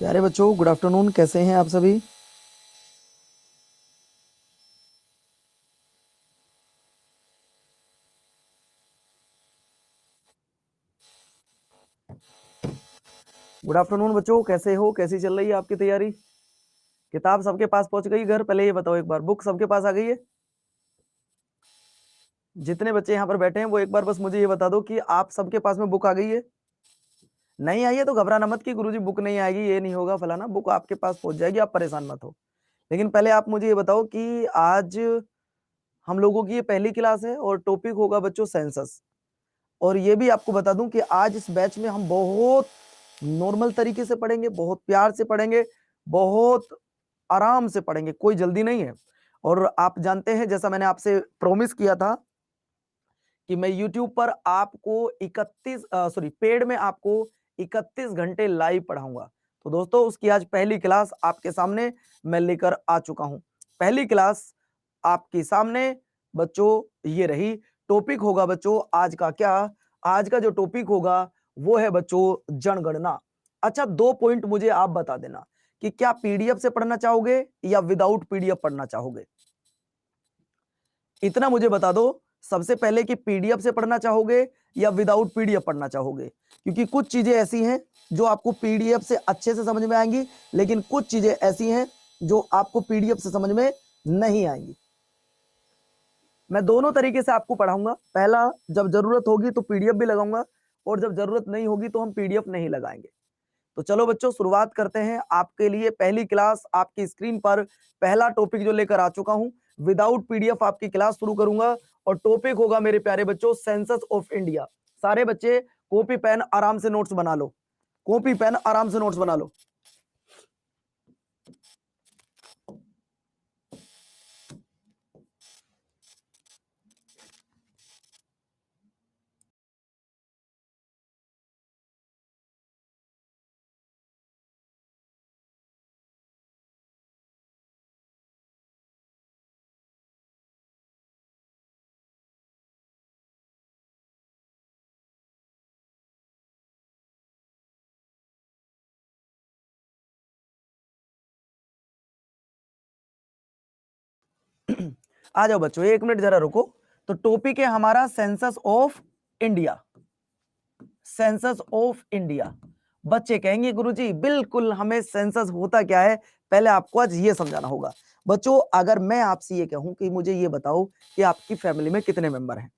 प्यारे बच्चों, good afternoon. कैसे हैं आप सभी? गुड आफ्टरनून बच्चों, कैसे हो? कैसी चल रही है आपकी तैयारी? किताब सबके पास पहुंच गई घर? पहले ये बताओ एक बार, बुक सबके पास आ गई है? जितने बच्चे यहाँ पर बैठे हैं वो एक बार बस मुझे ये बता दो कि आप सबके पास में बुक आ गई है। नहीं आई है तो घबराना मत कि गुरुजी बुक नहीं आएगी, ये नहीं होगा फलाना। बुक आपके पास पहुंच जाएगी, आप परेशान मत हो। लेकिन पहले आप मुझे ये बताओ कि आज हम लोगों की ये पहली क्लास है और टॉपिक होगा बच्चों सेंसस। और ये भी आपको बता दूं कि आज इस बैच में हम बहुत नॉर्मल तरीके से पढ़ेंगे, बहुत प्यार से पढ़ेंगे, बहुत आराम से पढ़ेंगे, कोई जल्दी नहीं है। और आप जानते हैं, जैसा मैंने आपसे प्रॉमिस किया था कि मैं YouTube पर आपको 31 सॉरी पेड में आपको 31 घंटे लाइव पढ़ाऊंगा। तो दोस्तों, उसकी आज पहली क्लास आपके सामने मैं लेकर आ चुका हूं। पहली क्लास आपके सामने बच्चों ये रही। टॉपिक होगा बच्चों आज का क्या? आज का जो टॉपिक होगा वो है बच्चों जनगणना। अच्छा, 2 पॉइंट मुझे आप बता देना कि क्या पीडीएफ से पढ़ना चाहोगे या विदाउट पीडीएफ पढ़ना चाहोगे? इतना मुझे बता दो सबसे पहले कि पीडीएफ से पढ़ना चाहोगे या विदाउट पीडीएफ पढ़ना चाहोगे। क्योंकि कुछ चीजें ऐसी हैं जो आपको पीडीएफ से अच्छे से समझ में आएंगी, लेकिन कुछ चीजें ऐसी हैं जो आपको पीडीएफ से समझ में नहीं आएंगी। मैं दोनों तरीके से आपको पढ़ाऊंगा। पहला, जब जरूरत होगी तो पीडीएफ भी लगाऊंगा, और जब जरूरत नहीं होगी तो हम पीडीएफ नहीं लगाएंगे। तो चलो बच्चों, शुरुआत करते हैं। आपके लिए पहली क्लास आपकी स्क्रीन पर पहला टॉपिक जो लेकर आ चुका हूं, विदाउट पीडीएफ आपकी क्लास शुरू करूंगा। और टॉपिक होगा मेरे प्यारे बच्चों सेंसस ऑफ इंडिया। सारे बच्चे कॉपी पेन आराम से नोट्स बना लो, कॉपी पेन आराम से नोट्स बना लो। आ जाओ बच्चों, 1 मिनट जरा रुको। तो टॉपिक है हमारा census of India. Census of India. बच्चे कहेंगे गुरुजी बिल्कुल हमें सेंसस होता क्या है, पहले आपको आज ये समझाना होगा। बच्चों, अगर मैं आपसे ये कहूं कि मुझे ये बताओ कि आपकी फैमिली में कितने मेंबर हैं।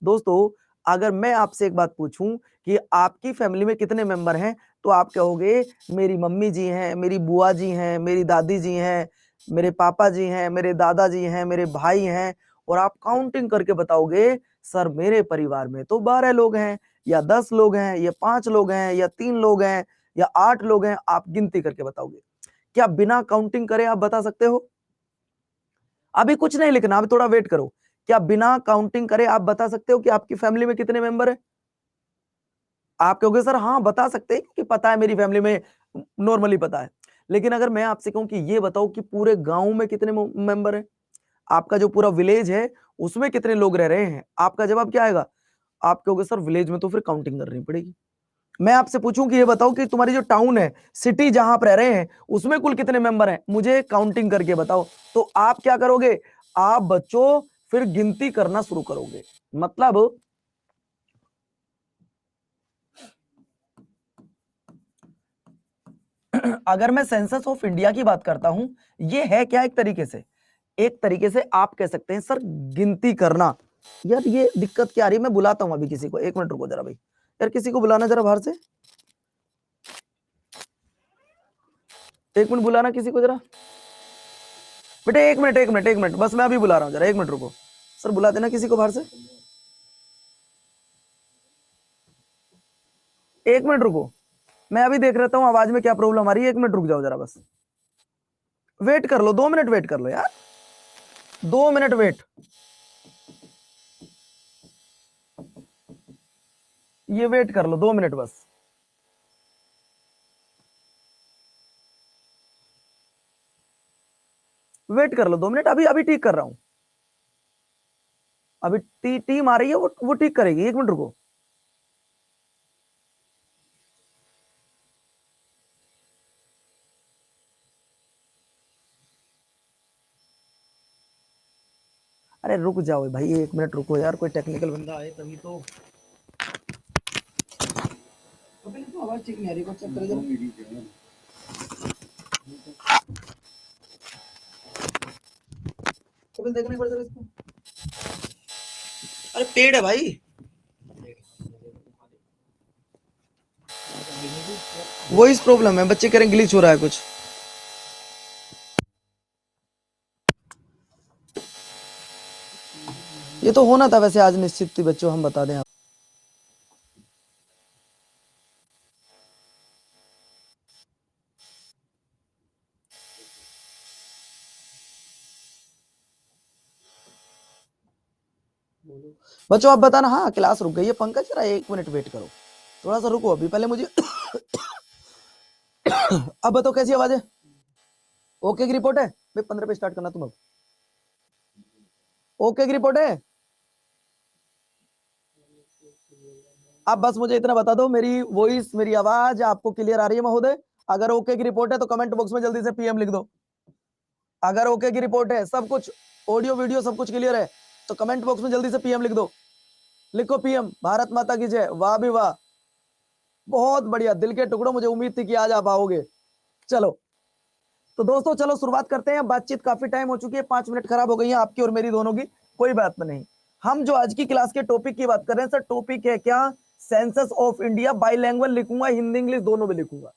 दोस्तों, अगर मैं आपसे एक बात पूछूं कि आपकी फैमिली में कितने मेंबर हैं, तो आप कहोगे मेरी मम्मी जी हैं, मेरी बुआ जी हैं, मेरी दादी जी हैं, मेरे पापा जी हैं, मेरे दादाजी हैं, मेरे भाई हैं। और आप काउंटिंग करके बताओगे सर मेरे परिवार में तो 12 लोग हैं, या 10 लोग हैं, या 5 लोग हैं, या 3 लोग हैं, या 8 लोग हैं। आप गिनती करके बताओगे। क्या बिना काउंटिंग करे आप बता सकते हो? अभी कुछ नहीं लिखना, अभी थोड़ा वेट करो। क्या बिना काउंटिंग करे आप बता सकते हो कि आपकी फैमिली में कितने मेंबर है? आप कहोगे सर हाँ बता सकते हैं कि पता है मेरी फैमिली में, नॉर्मली पता है। लेकिन अगर मैं आपसे कहूं कि ये बताओ कि पूरे गांव में कितने मेंबर हैं, आपका जो पूरा विलेज है उसमें कितने लोग रह रहे हैं, आपका जवाब क्या आएगा? आप कहोगे सर विलेज में तो फिर काउंटिंग करनी पड़ेगी। मैं आपसे पूछूं कि ये बताओ कि तुम्हारी जो टाउन है, सिटी जहां आप रह रहे हैं, उसमें कुल कितने मेंबर हैं, मुझे काउंटिंग करके बताओ। तो आप क्या करोगे? आप बच्चों फिर गिनती करना शुरू करोगे। मतलब अगर मैं सेंसस ऑफ इंडिया की बात करता हूं, ये है क्या? एक तरीके से आप कह सकते हैं सर गिनती करना। यार ये दिक्कत क्या आ रही है, मैं बुलाता हूं अभी किसी को। 1 मिनट रुको जरा भाई। यार किसी को बुलाना जरा बाहर से। 1 मिनट बुलाना किसी को जरा। बेटे 1 मिनट 1 मिनट 1 मिनट, बस मैं अभी बुला रहा हूँ, जरा 1 मिनट रुको। सर बुला देना किसी को बाहर से। 1 मिनट रुको, मैं अभी देख रहता हूँ आवाज में क्या प्रॉब्लम आ रही है। 1 मिनट रुक जाओ जरा, बस वेट कर लो, 2 मिनट वेट कर लो यार, 2 मिनट वेट। ये वेट कर लो 2 मिनट बस। वेट कर लो 2 मिनट, अभी अभी ठीक कर रहा हूं। अभी टीम आ रही है, वो ठीक करेगी। 1 मिनट रुको। अरे रुक जाओ भाई, 1 मिनट रुको यार, कोई टेक्निकल बंदा आए तभी तो। आवाज ठीक नहीं आ रही, कुछ चेक करो जरा। कपिल देखने पड़ेगा इसको। अरे पेड़ है भाई, वो इस प्रॉब्लम है, बच्चे करें ग्लिच हो रहा है कुछ। ये तो होना था वैसे आज निश्चित थी बच्चों, हम बता दें आप। बच्चों आप बताना। हाँ क्लास रुक गई है। पंकज जरा 1 मिनट वेट करो, थोड़ा सा रुको अभी, पहले मुझे अब बताओ कैसी आवाज है? ओके की रिपोर्ट है भाई, 15 पे स्टार्ट करना तुम। अब ओके की रिपोर्ट है। आप बस मुझे इतना बता दो, मेरी वॉइस, मेरी आवाज आपको क्लियर आ रही है महोदय? अगर ओके की रिपोर्ट है तो कमेंट बॉक्स में जल्दी से पीएम लिख दो। अगर ओके की रिपोर्ट है, सब कुछ ऑडियो वीडियो सब कुछ क्लियर है, तो कमेंट बॉक्स में जल्दी से पीएम लिख दो। लिखो पीएम, भारत माता की जय। वाह भी वाह, बहुत बढ़िया, दिल के टुकड़ों, मुझे उम्मीद थी कि आज आप आओगे। चलो तो दोस्तों चलो शुरुआत करते हैं। बातचीत काफी टाइम हो चुकी है, 5 मिनट खराब हो गई है आपकी और मेरी दोनों की, कोई बात नहीं। हम जो आज की क्लास के टॉपिक की बात कर रहे हैं सर, टॉपिक है क्या? Census of India. बाइलैंग्वेज लिखूंगा, हिंदी इंग्लिश दोनों में लिखूंगा,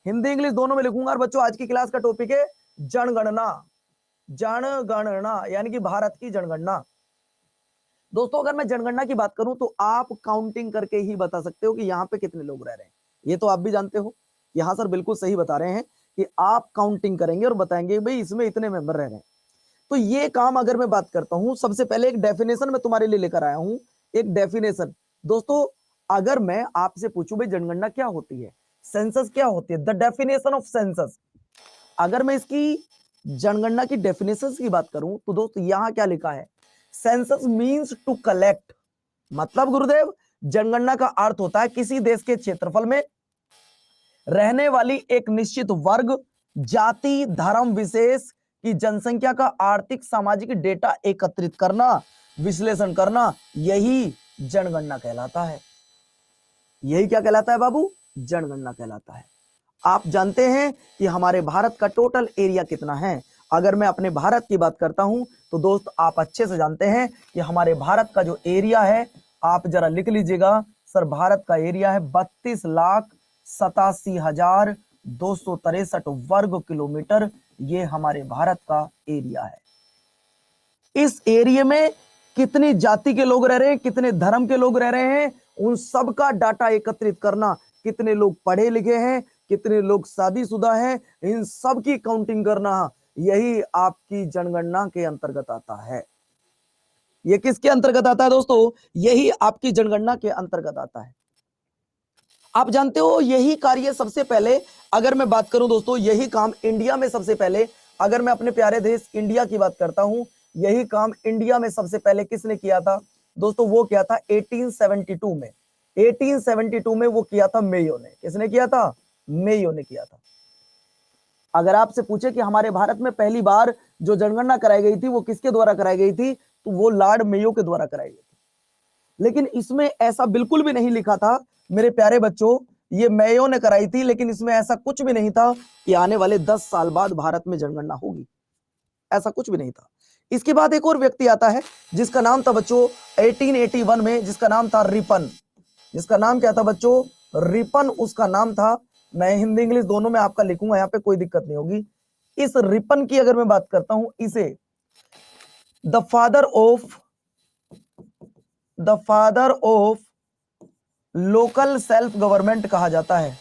हिंदी इंग्लिश दोनों में लिखूंगा। और बच्चों आज की क्लास का टॉपिक है जनगणना। जनगणना यानी कि भारत की जनगणना। दोस्तों अगर मैं जनगणना की बात करूं तो आप काउंटिंग करके ही बता सकते हो कि यहाँ पे कितने लोग रह रहे हैं। ये तो आप भी जानते हो, यहाँ सर बिल्कुल सही बता रहे हैं कि आप काउंटिंग करेंगे और बताएंगे भाई इसमें इतने मेंबर रह रहे हैं। तो ये काम अगर मैं बात करता हूं, सबसे पहले एक डेफिनेशन मैं तुम्हारे लिए लेकर आया हूं। एक डेफिनेशन दोस्तों, अगर मैं आपसे पूछूं भाई जनगणना क्या होती है, सेंसस क्या होती है, द डेफिनेशन ऑफ सेंसस, अगर मैं इसकी जनगणना की डेफिनेशन की बात करूं तो दोस्तों यहां क्या लिखा है? Census means to collect. मतलब गुरुदेव, जनगणना का अर्थ होता है किसी देश के क्षेत्रफल में रहने वाली एक निश्चित वर्ग, जाति, धर्म विशेष की जनसंख्या का आर्थिक सामाजिक डेटा एकत्रित करना, विश्लेषण करना, यही जनगणना कहलाता है। यही क्या कहलाता है बाबू? जनगणना कहलाता है। आप जानते हैं कि हमारे भारत का टोटल एरिया कितना है? अगर मैं अपने भारत की बात करता हूं तो दोस्त आप अच्छे से जानते हैं कि हमारे भारत का जो एरिया है, आप जरा लिख लीजिएगा सर, भारत का एरिया है 32,87,263 वर्ग किलोमीटर। ये हमारे भारत का एरिया है। इस एरिया में कितनी जाति के लोग रह रहे हैं, कितने धर्म के लोग रह रहे हैं, उन सब का डाटा एकत्रित करना, कितने लोग पढ़े लिखे हैं, कितने लोग शादीशुदा हैं, इन सब की काउंटिंग करना, यही आपकी जनगणना के अंतर्गत आता है। ये किसके अंतर्गत आता है दोस्तों? यही आपकी जनगणना के अंतर्गत आता है। आप जानते हो यही कार्य सबसे पहले, अगर मैं बात करूं दोस्तों, यही काम इंडिया में सबसे पहले, अगर मैं अपने प्यारे देश इंडिया की बात करता हूं, यही काम इंडिया में सबसे पहले किसने किया था दोस्तों? वो किया था 1872 में। 1872 में वो किया था मेयो ने। किसने किया था? मेयो ने किया था। अगर आपसे पूछे कि हमारे भारत में पहली बार जो जनगणना कराई गई थी वो किसके द्वारा कराई गई थी, तो वो लॉर्ड मेयो के द्वारा कराई गई थी। लेकिन इसमें ऐसा बिल्कुल भी नहीं लिखा था मेरे प्यारे बच्चों, ये मेयो ने कराई थी, लेकिन इसमें ऐसा कुछ भी नहीं था कि आने वाले 10 साल बाद भारत में जनगणना होगी, ऐसा कुछ भी नहीं था। इसके बाद एक और व्यक्ति आता है जिसका नाम था बच्चों 1881 में, जिसका नाम था रिपन। जिसका नाम क्या था बच्चों? रिपन उसका नाम था। मैं हिंदी इंग्लिश दोनों में आपका लिखूंगा, यहाँ पे कोई दिक्कत नहीं होगी। इस रिपन की अगर मैं बात करता हूं, इसे the father of local self government कहा जाता है।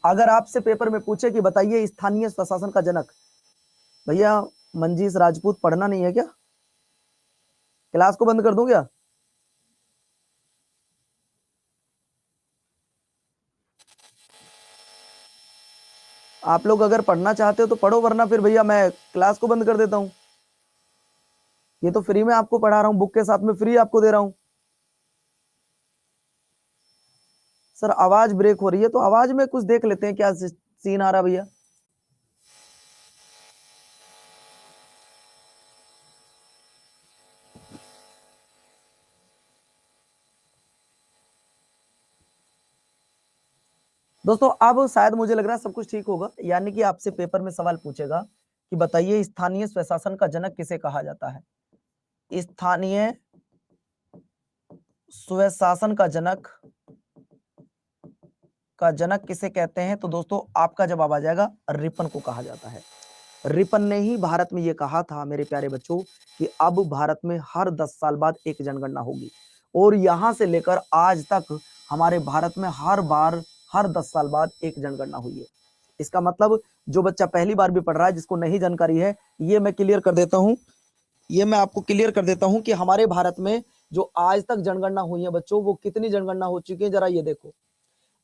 अगर आपसे पेपर में पूछे कि बताइए स्थानीय प्रशासन का जनक, भैया मंजीष राजपूत पढ़ना नहीं है क्या? क्लास को बंद कर दूं क्या? आप लोग अगर पढ़ना चाहते हो तो पढ़ो, वरना फिर भैया मैं क्लास को बंद कर देता हूं। ये तो फ्री में आपको पढ़ा रहा हूं, बुक के साथ में फ्री आपको दे रहा हूं। सर आवाज ब्रेक हो रही है, तो आवाज में कुछ देख लेते हैं क्या सीन आ रहा भैया। दोस्तों अब शायद मुझे लग रहा है सब कुछ ठीक होगा, यानी कि आपसे पेपर में सवाल पूछेगा कि बताइए स्थानीय स्वशासन का जनक किसे कहा जाता है। स्थानीय स्वशासन का जनक किसे कहते हैं, तो दोस्तों आपका जवाब आ जाएगा रिपन को कहा जाता है। रिपन ने ही भारत में ये कहा था मेरे प्यारे बच्चों कि अब भारत में हर 10 साल बाद एक जनगणना होगी, और यहां से लेकर आज तक हमारे भारत में हर 10 साल बाद एक जनगणना हुई है। इसका मतलब जो बच्चा पहली बार भी पढ़ रहा है, जिसको नहीं जानकारी है, ये मैं क्लियर कर देता हूं, ये मैं आपको क्लियर कर देता हूं कि हमारे भारत में जो आज तक जनगणना हुई है बच्चों, वो कितनी जनगणना हो चुकी है, जरा ये देखो।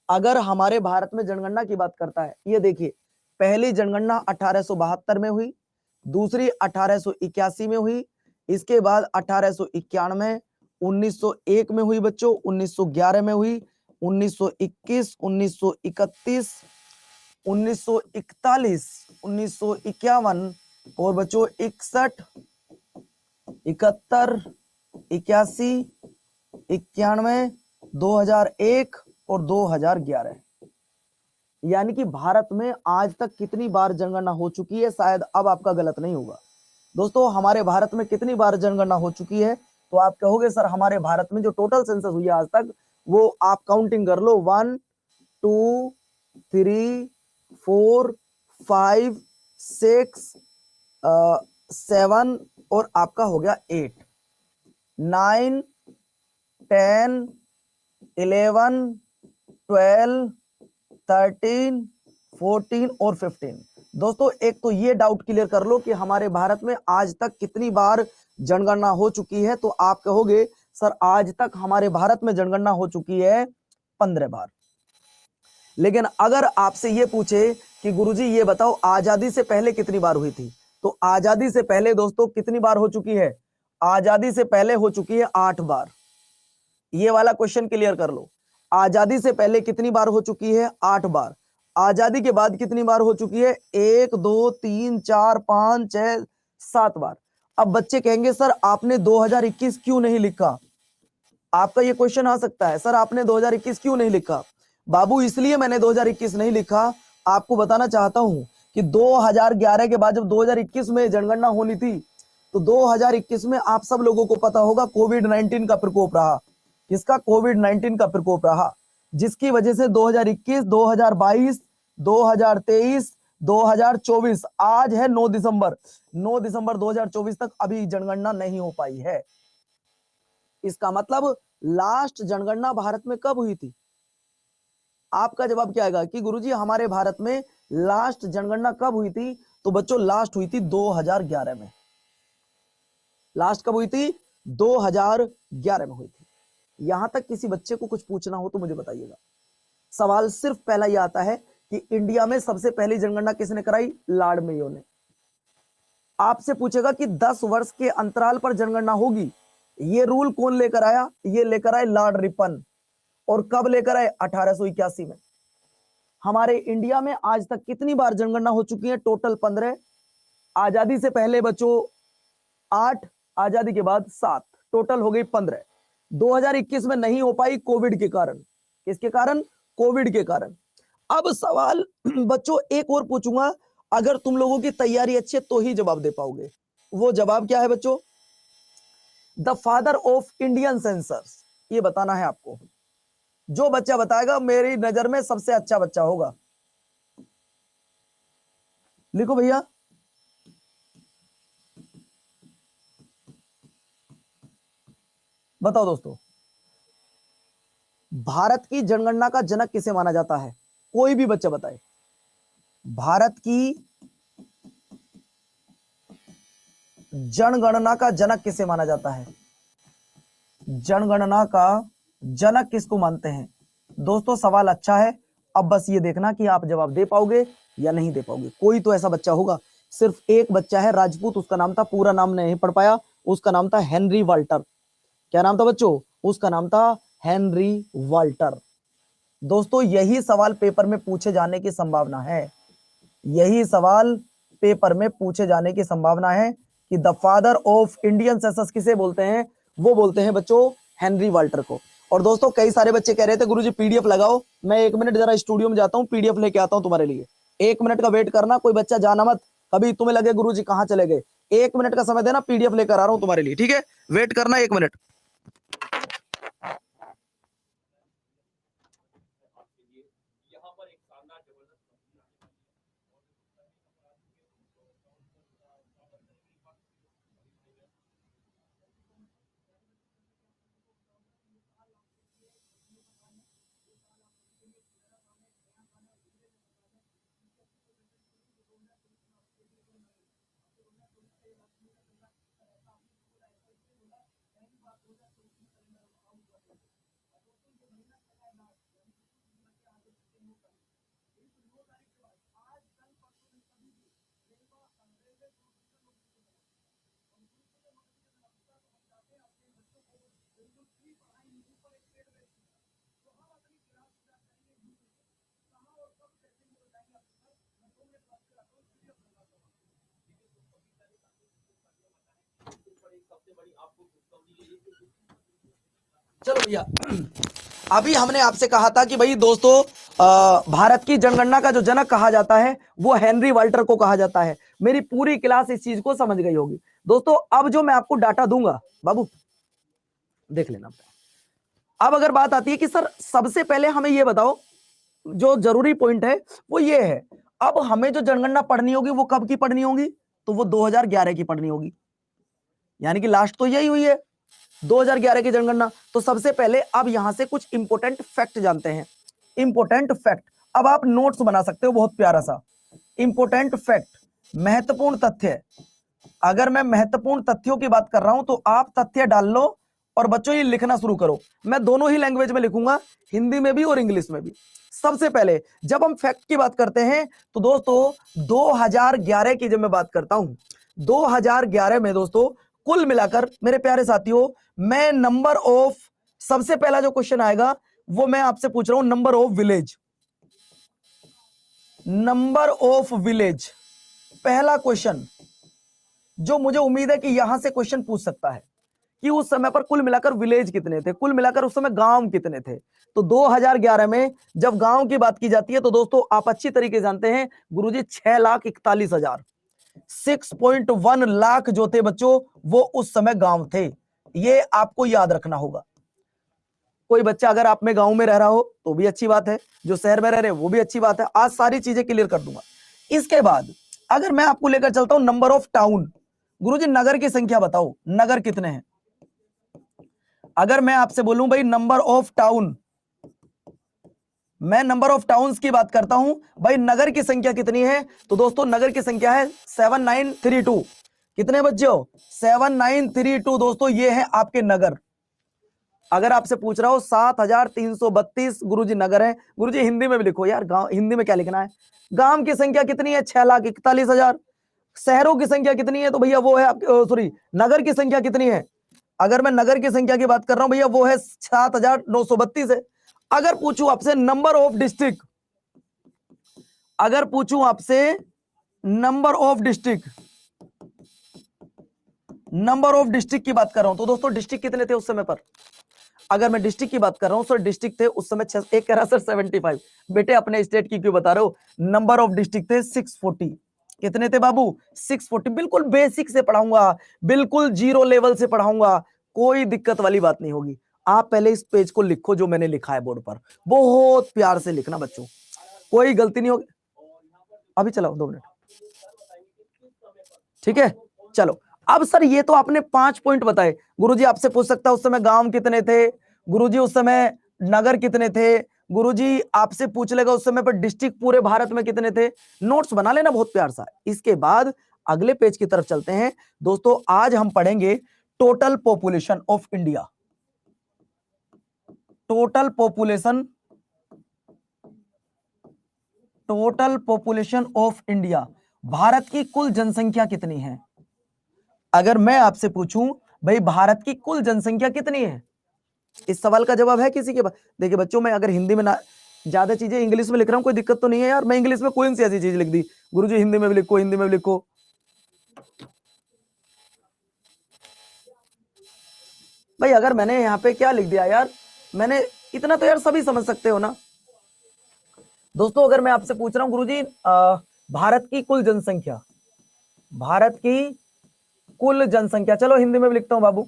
अगर हमारे भारत में जनगणना की बात करता है, ये देखिए, पहली जनगणना 1872 में हुई, दूसरी 1881 में हुई, इसके बाद 1891, 1901 में हुई बच्चों, 1911 में हुई, 1921, 1931, 1941, 1951 और बच्चों 61, 71, 81, 91, 2001 और 2011। यानी कि भारत में आज तक कितनी बार जनगणना हो चुकी है, शायद अब आपका गलत नहीं होगा। दोस्तों हमारे भारत में कितनी बार जनगणना हो चुकी है, तो आप कहोगे सर हमारे भारत में जो टोटल सेंसस हुई है आज तक, वो आप काउंटिंग कर लो, 1 2 3 4 5 6 7 और आपका हो गया 8 9 10 11 12 13 14 और 15। दोस्तों एक तो ये डाउट क्लियर कर लो कि हमारे भारत में आज तक कितनी बार जनगणना हो चुकी है, तो आप कहोगे सर आज तक हमारे भारत में जनगणना हो चुकी है 15 बार। लेकिन अगर आपसे ये पूछे कि गुरुजी ये बताओ आजादी से पहले कितनी बार हुई थी, तो आजादी से पहले दोस्तों कितनी बार हो चुकी है, आजादी से पहले हो चुकी है 8 बार। ये वाला क्वेश्चन क्लियर कर लो, आजादी से पहले कितनी बार हो चुकी है, 8 बार। आजादी के बाद कितनी बार हो चुकी है, 1 2 3 4 5 6 7 बार। अब बच्चे कहेंगे सर आपने 2021 क्यों नहीं लिखा, आपका ये क्वेश्चन आ सकता है, सर आपने 2021 क्यों नहीं लिखा। बाबू इसलिए मैंने 2021 नहीं लिखा, आपको बताना चाहता हूं कि 2011 के बाद जब 2021 में जनगणना होनी थी, तो 2021 में आप सब लोगों को पता होगा कोविड-19 का प्रकोप रहा। किसका, कोविड-19 का प्रकोप रहा, जिसकी वजह से 2021, 2022, 2023, 2024, आज है 9 दिसंबर, 9 दिसंबर 2024 तक अभी जनगणना नहीं हो पाई है। इसका मतलब लास्ट जनगणना भारत में कब हुई थी, आपका जवाब क्या आएगा कि गुरुजी हमारे भारत में लास्ट जनगणना कब हुई थी, तो बच्चों लास्ट हुई थी 2011 में। लास्ट कब हुई थी, 2011 में हुई थी। यहां तक किसी बच्चे को कुछ पूछना हो तो मुझे बताइएगा। सवाल सिर्फ पहला यह आता है कि इंडिया में सबसे पहली जनगणना किसने कराई, लॉर्ड मेयो ने। आपसे पूछेगा कि 10 वर्ष के अंतराल पर जनगणना होगी, ये रूल कौन लेकर आया, ये लेकर आए लॉर्ड रिपन। और कब लेकर आए, 1881 में। हमारे इंडिया में आज तक कितनी बार जनगणना हो चुकी है, टोटल 15। आजादी से पहले बच्चों 8, आजादी के बाद 7, टोटल हो गई 15। 2021 में नहीं हो पाई कोविड के कारण। किसके कारण, कोविड के कारण। अब सवाल बच्चों एक और पूछूंगा, अगर तुम लोगों की तैयारी अच्छी है तो ही जवाब दे पाओगे। वो जवाब क्या है बच्चों, the father of Indian census, ये बताना है आपको। जो बच्चा बताएगा मेरी नजर में सबसे अच्छा बच्चा होगा। लिखो भैया, बताओ दोस्तों, भारत की जनगणना का जनक किसे माना जाता है, कोई भी बच्चा बताए। भारत की जनगणना का जनक किसे माना जाता है, जनगणना का जनक किसको मानते हैं। दोस्तों सवाल अच्छा है, अब बस ये देखना कि आप जवाब दे पाओगे या नहीं दे पाओगे। कोई तो ऐसा बच्चा होगा, सिर्फ एक बच्चा है राजपूत, उसका नाम था, पूरा नाम नहीं पढ़ पाया, उसका नाम था हेनरी वाल्टर। क्या नाम था बच्चों, उसका नाम था हेनरी वाल्टर। दोस्तों यही सवाल पेपर में पूछे जाने की संभावना है, यही सवाल पेपर में पूछे जाने की संभावना है कि the father of Indian census किसे बोलते हैं, वो बोलते हैं बच्चों हेनरी वाल्टर को। और दोस्तों कई सारे बच्चे कह रहे थे गुरुजी पीडीएफ लगाओ, मैं 1 मिनट जरा स्टूडियो में जाता हूँ, पीडीएफ लेके आता हूँ तुम्हारे लिए। 1 मिनट का वेट करना, कोई बच्चा जाना मत, कभी तुम्हें लगे गुरुजी कहाँ चले गए। 1 मिनट का समय देना, पीडीएफ लेकर आ रहा हूँ तुम्हारे लिए, ठीक है, वेट करना 1 मिनट। चलो भैया, अभी हमने आपसे कहा था कि भाई दोस्तों भारत की जनगणना का जो जनक कहा जाता है वो हेनरी वाल्टर को कहा जाता है। मेरी पूरी क्लास इस चीज को समझ गई होगी। दोस्तों अब जो मैं आपको डाटा दूंगा बाबू देख लेना। अब अगर बात आती है कि सर सबसे पहले हमें ये बताओ, जो जरूरी पॉइंट है वो ये है, अब हमें जो जनगणना पढ़नी होगी वो कब की पढ़नी होगी, तो वो 2011 की पढ़नी होगी, यानी कि लास्ट तो यही हुई है 2011 की जनगणना। तो सबसे पहले अब यहां से कुछ इंपोर्टेंट फैक्ट जानते हैं। इंपोर्टेंट फैक्ट, अब आप नोट्स बना सकते हो बहुत प्यारा सा। इंपोर्टेंट फैक्ट, महत्वपूर्ण तथ्य। अगर मैं महत्वपूर्ण तथ्यों की बात कर रहा हूं तो आप तथ्य डाल लो और बच्चों ये लिखना शुरू करो। मैं दोनों ही लैंग्वेज में लिखूंगा, हिंदी में भी और इंग्लिश में भी। सबसे पहले जब हम फैक्ट की बात करते हैं तो दोस्तों 2011 की जब मैं बात करता हूं, 2011 में दोस्तों कुल मिलाकर मेरे प्यारे साथियों, मैं नंबर ऑफ, सबसे पहला जो क्वेश्चन आएगा वो मैं आपसे पूछ रहा हूं, number of village. Number of village पहला क्वेश्चन जो मुझे उम्मीद है कि यहां से क्वेश्चन पूछ सकता है कि उस समय पर कुल मिलाकर विलेज कितने थे, कुल मिलाकर उस समय गांव कितने थे। तो 2011 में जब गांव की बात की जाती है तो दोस्तों आप अच्छी तरीके जानते हैं गुरुजी 6,41,000, 6.1 लाख जो थे बच्चों वो उस समय गांव थे। ये आपको याद रखना होगा। कोई बच्चा अगर आप में गांव में रह रहा हो तो भी अच्छी बात है, जो शहर में रह रहे हैं वो भी अच्छी बात है। आज सारी चीजें क्लियर कर दूंगा। इसके बाद अगर मैं आपको लेकर चलता हूं नंबर ऑफ टाउन, गुरुजी नगर की संख्या बताओ, नगर कितने हैं। अगर मैं आपसे बोलूं भाई नंबर ऑफ टाउन, मैं नंबर ऑफ टाउन्स की बात करता हूं, भाई नगर की संख्या कितनी है, तो दोस्तों नगर की संख्या है 7932। कितने बच्चों, 7932 दोस्तों, ये है आपके नगर। अगर आपसे पूछ रहा हो 7,332 गुरुजी नगर है, गुरुजी हिंदी में भी लिखो यार, गांव हिंदी में क्या लिखना है। गांव की संख्या कितनी है, 6,41,000। शहरों की संख्या कितनी है, तो भैया वो है आपके, सॉरी नगर की संख्या कितनी है, अगर मैं नगर की संख्या की बात कर रहा हूं भैया वो है 7,932 है। अगर पूछूं आपसे नंबर ऑफ डिस्ट्रिक्ट, अगर पूछूं आपसे number of district, number of district की बात कर रहा हूं तो दोस्तों डिस्ट्रिक्ट कितने थे उस समय पर। अगर मैं डिस्ट्रिक्ट की बात कर रहा हूं सर, डिस्ट्रिक्ट थे उस समय एक कह रहा सर 75। बेटे अपने स्टेट की क्यों बता रहे हो, नंबर ऑफ डिस्ट्रिक्ट थे 640। कितने थे बाबू, 640। बिल्कुल बेसिक से पढ़ाऊंगा, बिल्कुल जीरो लेवल से पढ़ाऊंगा, कोई दिक्कत वाली बात नहीं होगी। आप पहले इस पेज को लिखो जो मैंने लिखा है बोर्ड पर, बहुत प्यार से लिखना बच्चों, कोई गलती नहीं होगी। अभी चलाओ 2 मिनट, ठीक है। चलो अब सर ये तो आपने 5 पॉइंट बताए, गुरुजी आपसे पूछ सकता है उस समय गांव कितने थे, गुरुजी उस समय नगर कितने थे, गुरुजी आपसे पूछ लेगा उस समय पर डिस्ट्रिक्ट पूरे भारत में कितने थे। नोट्स बना लेना बहुत प्यार सा। इसके बाद अगले पेज की तरफ चलते हैं दोस्तों। आज हम पढ़ेंगे total population of India. Total population, total population of India, Bharat की कुल जनसंख्या कितनी है। अगर मैं आपसे पूछूं भाई भारत की कुल जनसंख्या कितनी है, इस सवाल का जवाब है किसी के पास। देखिए बच्चों, मैं अगर हिंदी में ना ज्यादा चीजें इंग्लिश में लिख रहा हूं, कोई दिक्कत तो नहीं है यार, मैं इंग्लिश में कोई सी ऐसी चीज लिख दी, गुरुजी हिंदी में भी लिखो, हिंदी में भी लिखो। भाई अगर मैंने यहाँ पे क्या लिख दिया यार, मैंने इतना तो यार सभी समझ सकते हो ना दोस्तों। अगर मैं आपसे पूछ रहा हूं गुरुजी भारत की कुल जनसंख्या, भारत की कुल जनसंख्या, चलो हिंदी में भी लिखता हूं बाबू।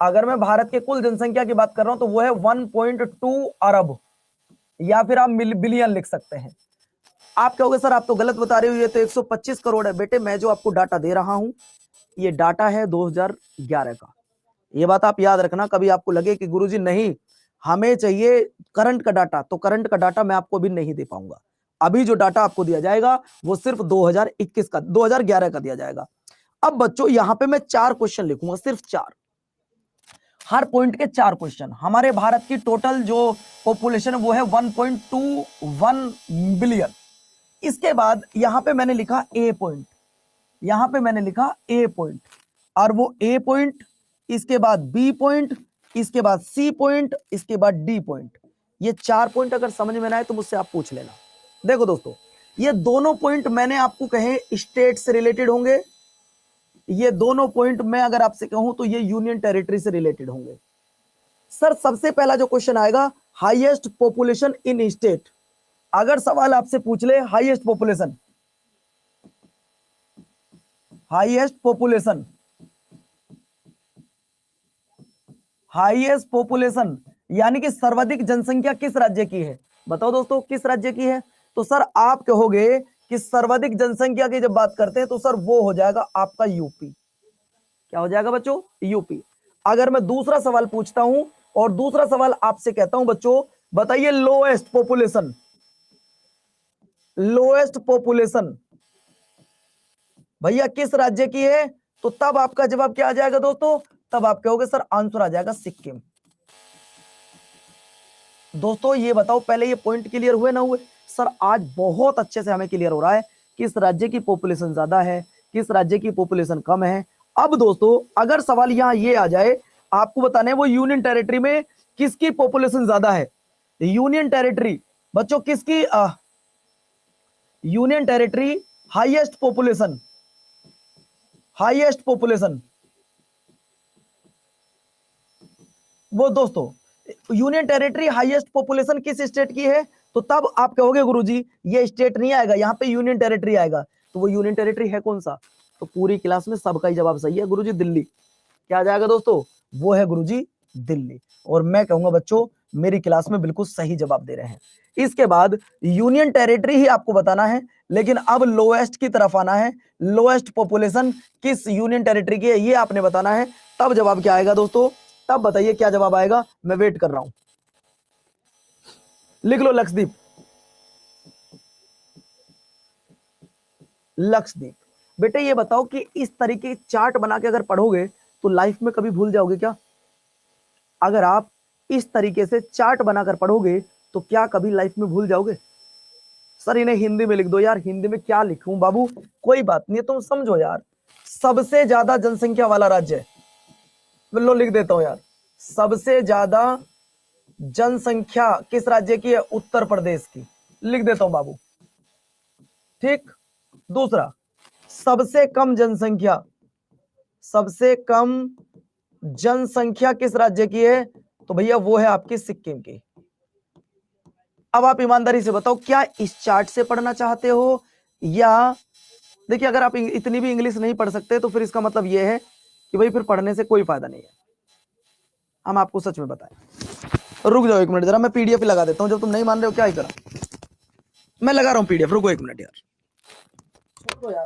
अगर मैं भारत के कुल जनसंख्या की बात कर रहा हूं तो वो है 1.2 अरब, या फिर आप बिलियन लिख सकते हैं। आप कहोगे सर आप तो गलत बता रहे हो, ये तो 125 करोड़ है। बेटे मैं जो आपको डाटा दे रहा हूं ये डाटा है 2011 का। ये बात आप याद रखना, कभी आपको लगे कि गुरुजी नहीं हमें चाहिए करंट का डाटा, तो करंट का डाटा मैं आपको भी नहीं दे पाऊंगा। अभी जो डाटा आपको दिया जाएगा वो सिर्फ 2021 का, 2011 का दिया जाएगा। अब बच्चों यहां पे मैं 4 क्वेश्चन लिखूंगा, सिर्फ 4, हर पॉइंट के 4 क्वेश्चन। हमारे भारत की टोटल जो पॉपुलेशन है वो है 1.21 बिलियन। इसके बाद यहां पे मैंने लिखा ए पॉइंट, यहां पे मैंने लिखा ए पॉइंट, और वो ए पॉइंट, इसके बाद बी पॉइंट, इसके बाद सी पॉइंट, इसके बाद डी पॉइंट। ये 4 पॉइंट अगर समझ में ना आए तो मुझसे आप पूछ लेना। देखो दोस्तों ये दोनों पॉइंट मैंने आपको कहे स्टेट से रिलेटेड होंगे, ये दोनों पॉइंट मैं अगर आपसे कहूं तो ये यूनियन टेरिटरी से रिलेटेड होंगे। सर सबसे पहला जो क्वेश्चन आएगा हाईएस्ट पॉपुलेशन इन स्टेट। अगर सवाल आपसे पूछ ले highest population, highest population, highest population यानी कि सर्वाधिक जनसंख्या किस राज्य की है? बताओ दोस्तों किस राज्य की है? तो सर आप कहोगे कि सर्वाधिक जनसंख्या की जब बात करते हैं तो सर वो हो जाएगा आपका यूपी। क्या हो जाएगा बच्चों? यूपी। अगर मैं दूसरा सवाल पूछता हूं और दूसरा सवाल आपसे कहता हूं बच्चों बताइए लोएस्ट पॉपुलेशन, लोएस्ट पॉपुलेशन भैया किस राज्य की है? तो तब आपका जवाब क्या आ जाएगा दोस्तों? तब आप कहोगे सर आंसर आ जाएगा सिक्किम। दोस्तों ये बताओ पहले ये पॉइंट क्लियर हुए ना हुए? सर आज बहुत अच्छे से हमें क्लियर हो रहा है किस राज्य की पॉपुलेशन ज्यादा है, किस राज्य की पॉपुलेशन कम है। अब दोस्तों अगर सवाल यहां ये आ जाए आपको बताना है वो यूनियन टेरिटरी में किसकी पॉपुलेशन ज्यादा है। यूनियन टेरिटरी बच्चों किसकी union territory highest population, highest population वो दोस्तों यूनियन टेरिटरी हाईएस्ट पॉपुलेशन किस स्टेट की है? तो तब आप कहोगे गुरुजी ये स्टेट नहीं आएगा, यहाँ पे यूनियन टेरिटरी आएगा। तो वो यूनियन टेरिटरी है कौन सा? तो पूरी क्लास में सबका ही जवाब सही है गुरुजी, दिल्ली। क्या आ जाएगा दोस्तों? वो है गुरुजी दिल्ली। और मैं कहूंगा बच्चों मेरी क्लास में बिल्कुल सही जवाब दे रहे हैं। इसके बाद यूनियन टेरिटरी ही आपको बताना है, लेकिन अब लोएस्ट की तरफ आना है। लोएस्ट पॉपुलेशन किस यूनियन टेरिटरी की है ये आपने बताना है। तब जवाब क्या आएगा दोस्तों? तब बताइए क्या जवाब आएगा, मैं वेट कर रहा हूं। लिख लो लक्षद्वीप, लक्षद्वीप। बेटे ये बताओ कि इस तरीके चार्ट बना के अगर पढ़ोगे तो लाइफ में कभी भूल जाओगे क्या? अगर आप इस तरीके से चार्ट बनाकर पढ़ोगे तो क्या कभी लाइफ में भूल जाओगे? सर इन्हें हिंदी में लिख दो यार। हिंदी में क्या लिखूं बाबू? कोई बात नहीं तुम समझो यार। सबसे ज्यादा जनसंख्या वाला राज्य है, लो लिख देता हूं यार। सबसे ज्यादा जनसंख्या किस राज्य की है? उत्तर प्रदेश की। लिख देता हूं बाबू। ठीक। दूसरा सबसे कम जनसंख्या, सबसे कम जनसंख्या किस राज्य की है? तो भैया वो है आपकी सिक्किम की। अब आप ईमानदारी से बताओ क्या इस चार्ट से पढ़ना चाहते हो, या देखिए अगर आप इतनी भी इंग्लिश नहीं पढ़ सकते तो फिर इसका मतलब यह है कि भाई फिर पढ़ने से कोई फायदा नहीं है। हम आपको सच में बताएं। रुक जाओ एक मिनट जरा, मैं पीडीएफ लगा देता हूं। जब तुम नहीं मान रहे हो क्या ही करा, मैं लगा रहा हूं पीडीएफ। रुको एक मिनट यार, रुको यार।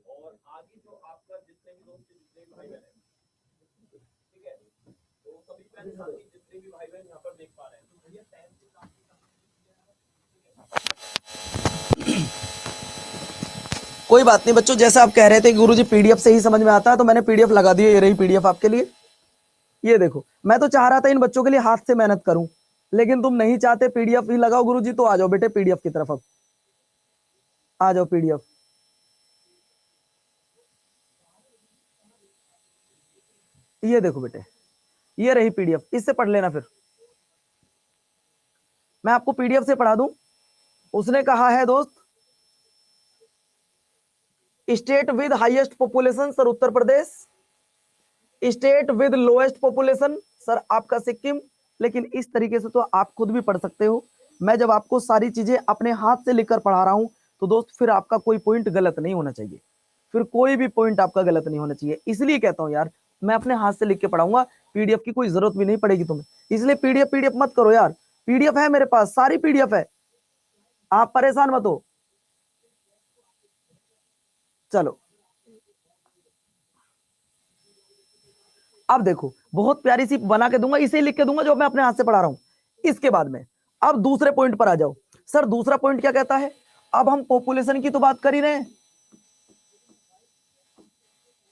और आगे जो आपका जितने भी दोस्त जितने भी भाई बहन हैं, ठीक है, तो सभी पहले साथी जितने भी भाई बहन यहाँ पर देख पा रहे हैं, तो भैया 10 से काफी कोई बात नहीं बच्चों, जैसे आप कह रहे थे गुरुजी पीडीएफ से ही समझ में आता है, तो मैंने पीडीएफ लगा दी है, ये रही पीडीएफ आपके लिए। ये देखो, मैं तो चाह रहा था इन बच्चों के लिए हाथ से मेहनत करूं, लेकिन तुम नहीं चाहते पीडीएफ ही लगाओ गुरुजी, तो आ जाओ बेटे पीडीएफ की तरफ, अब आ जाओ पीडीएफ। ये देखो बेटे, ये रही पीडीएफ, इससे पढ़ लेना, फिर मैं आपको पीडीएफ से पढ़ा दूं। उसने कहा है दोस्त, state with highest population sir Uttar Pradesh, state with lowest population sir आपका सिक्किम। लेकिन इस तरीके से तो आप खुद भी पढ़ सकते हो। मैं जब आपको सारी चीजें अपने हाथ से लिखकर पढ़ा रहा हूं तो दोस्त फिर आपका कोई पॉइंट गलत नहीं होना चाहिए, फिर कोई भी पॉइंट आपका गलत नहीं होना चाहिए। इसलिए कहता हूं यार, मैं अपने हाथ से लिख के पढ़ाऊंगा, पीडीएफ की कोई जरूरत भी नहीं पड़ेगी तुम्हें। इसलिए पीडीएफ पीडीएफ मत करो यार, पीडीएफ है मेरे पास, सारी पीडीएफ है, आप परेशान मत हो। चलो अब देखो, बहुत प्यारी सी बना के दूंगा, इसे लिख के दूंगा जो मैं अपने हाथ से पढ़ा रहा हूं। इसके बाद में अब दूसरे पॉइंट पर आ जाओ। सर दूसरा पॉइंट क्या कहता है? अब हम पॉपुलेशन की तो बात कर ही रहे हैं,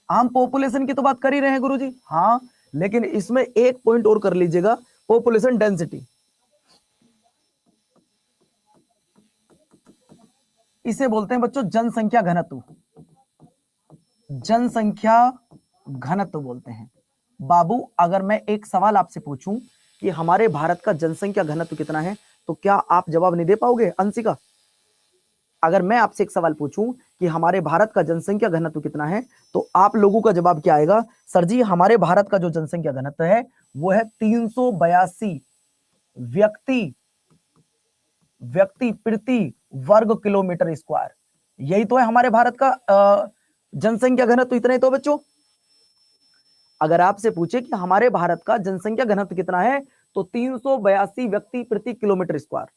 हम पॉपुलेशन की तो बात कर ही रहे हैं गुरुजी। हाँ, लेकिन इसमें एक पॉइंट और कर लीजिएगा, पॉपुलेशन डेंसिटी। इसे बोलते हैं बच्चों जनसंख्या घनत्व, जनसंख्या घनत्व बोलते हैं। बाबू अगर मैं एक सवाल आपसे पूछूं कि हमारे भारत का जनसंख्या घनत्व कितना है, तो क्या आप जवाब नहीं दे पाओगे अंशिका? अगर मैं आपसे एक सवाल पूछूं कि हमारे भारत का जनसंख्या घनत्व कितना है, तो आप लोगों का जवाब क्या आएगा? सर जी हमारे भारत का जो जनसंख्या घनत्व है वो है 382 व्यक्ति प्रति वर्ग किलोमीटर स्क्वायर। यही तो है हमारे भारत का जनसंख्या घनत्व, इतना ही तो बच्चों। अगर आपसे पूछे कि हमारे भारत का जनसंख्या घनत्व कितना है, तो 382 व्यक्ति प्रति किलोमीटर स्क्वायर।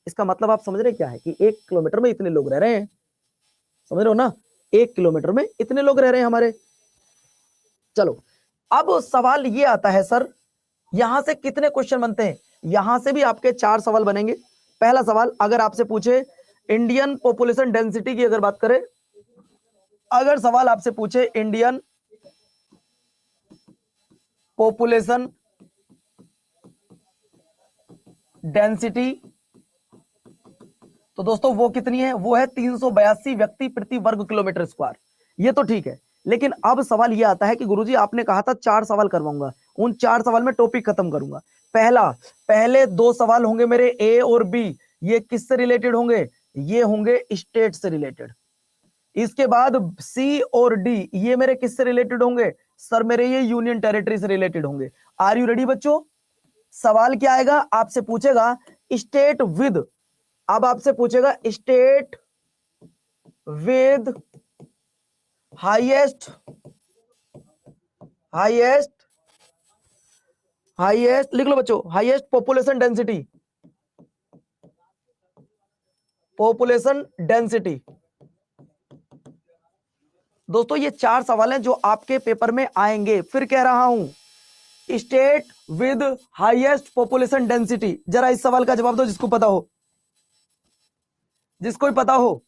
इसका मतलब आप समझ रहे क्या है कि 1 किलोमीटर में इतने लोग रह रहे हैं, समझ रहे हो ना, 1 किलोमीटर में इतने लोग रह रहे हैं हमारे। चलो अब सवाल ये आता है, सर यहां से कितने क्वेश्चन बनते हैं? यहां से भी आपके 4 सवाल बनेंगे। पहला सवाल, अगर आपसे पूछे इंडियन पॉपुलेशन डेंसिटी की अगर बात करें, अगर सवाल आपसे पूछे इंडियन पॉपुलेशन डेंसिटी, तो दोस्तों वो कितनी है? वो है 382 व्यक्ति प्रति वर्ग किलोमीटर स्क्वायर। ये तो ठीक है, लेकिन अब सवाल ये आता है कि गुरुजी आपने कहा था 4 सवाल करवाऊंगा, उन 4 सवाल में टॉपिक खत्म करूंगा। पहले 2 सवाल होंगे मेरे ए और बी, ये किससे रिलेटेड होंगे? ये होंगे स्टेट से रिलेटेड। इसके बाद सी और डी, ये मेरे किससे रिलेटेड होंगे? सर मेरे ये यूनियन टेरिटरी से रिलेटेड होंगे। आर यू रेडी बच्चों? सवाल क्या आएगा? आपसे पूछेगा स्टेट विद, अब आपसे पूछेगा स्टेट विद हाईएस्ट लिख लो बच्चों, हाईएस्ट पॉपुलेशन डेंसिटी। दोस्तों ये 4 सवाल हैं जो आपके पेपर में आएंगे। फिर कह रहा हूं state with highest population density. जरा इस सवाल का जवाब दो जिसको पता हो, जिसको भी पता हो।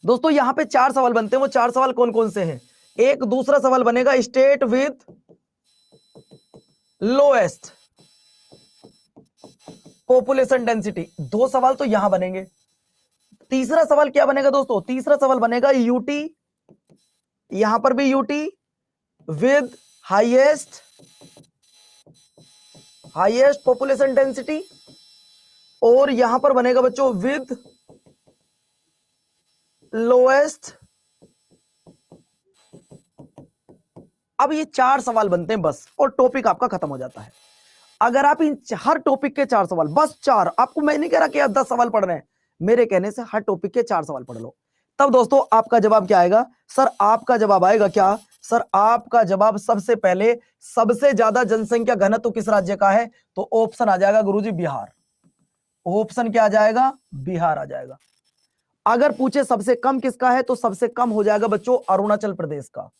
दोस्तों यहां पे 4 सवाल बनते हैं, वो 4 सवाल कौन कौन से हैं? एक दूसरा सवाल बनेगा state with lowest population density. 2 सवाल तो यहां बनेंगे। तीसरा सवाल क्या बनेगा दोस्तों? तीसरा सवाल बनेगा यूटी, यहां पर भी UT with highest population density, और यहां पर बनेगा बच्चों विद लोएस्ट। अब ये 4 सवाल बनते हैं बस, और टॉपिक आपका खत्म हो जाता है। अगर आप इन हर टॉपिक के 4 सवाल, बस 4, आपको मैं नहीं कह रहा कि आप 10 सवाल पढ़ रहे हैं, मेरे कहने से हर टॉपिक के 4 सवाल पढ़ लो, तब दोस्तों आपका जवाब क्या आएगा? सर आपका जवाब आएगा क्या? सर आपका जवाब सबसे पहले, सबसे ज्यादा जनसंख्या घनत्व किस राज्य का है? तो ऑप्शन आ जाएगा गुरुजी बिहार। ऑप्शन क्या आ जाएगा? बिहार आ जाएगा। अगर पूछे सबसे कम किसका है तो सबसे कम हो जाएगा बच्चों अरुणाचल प्रदेश का।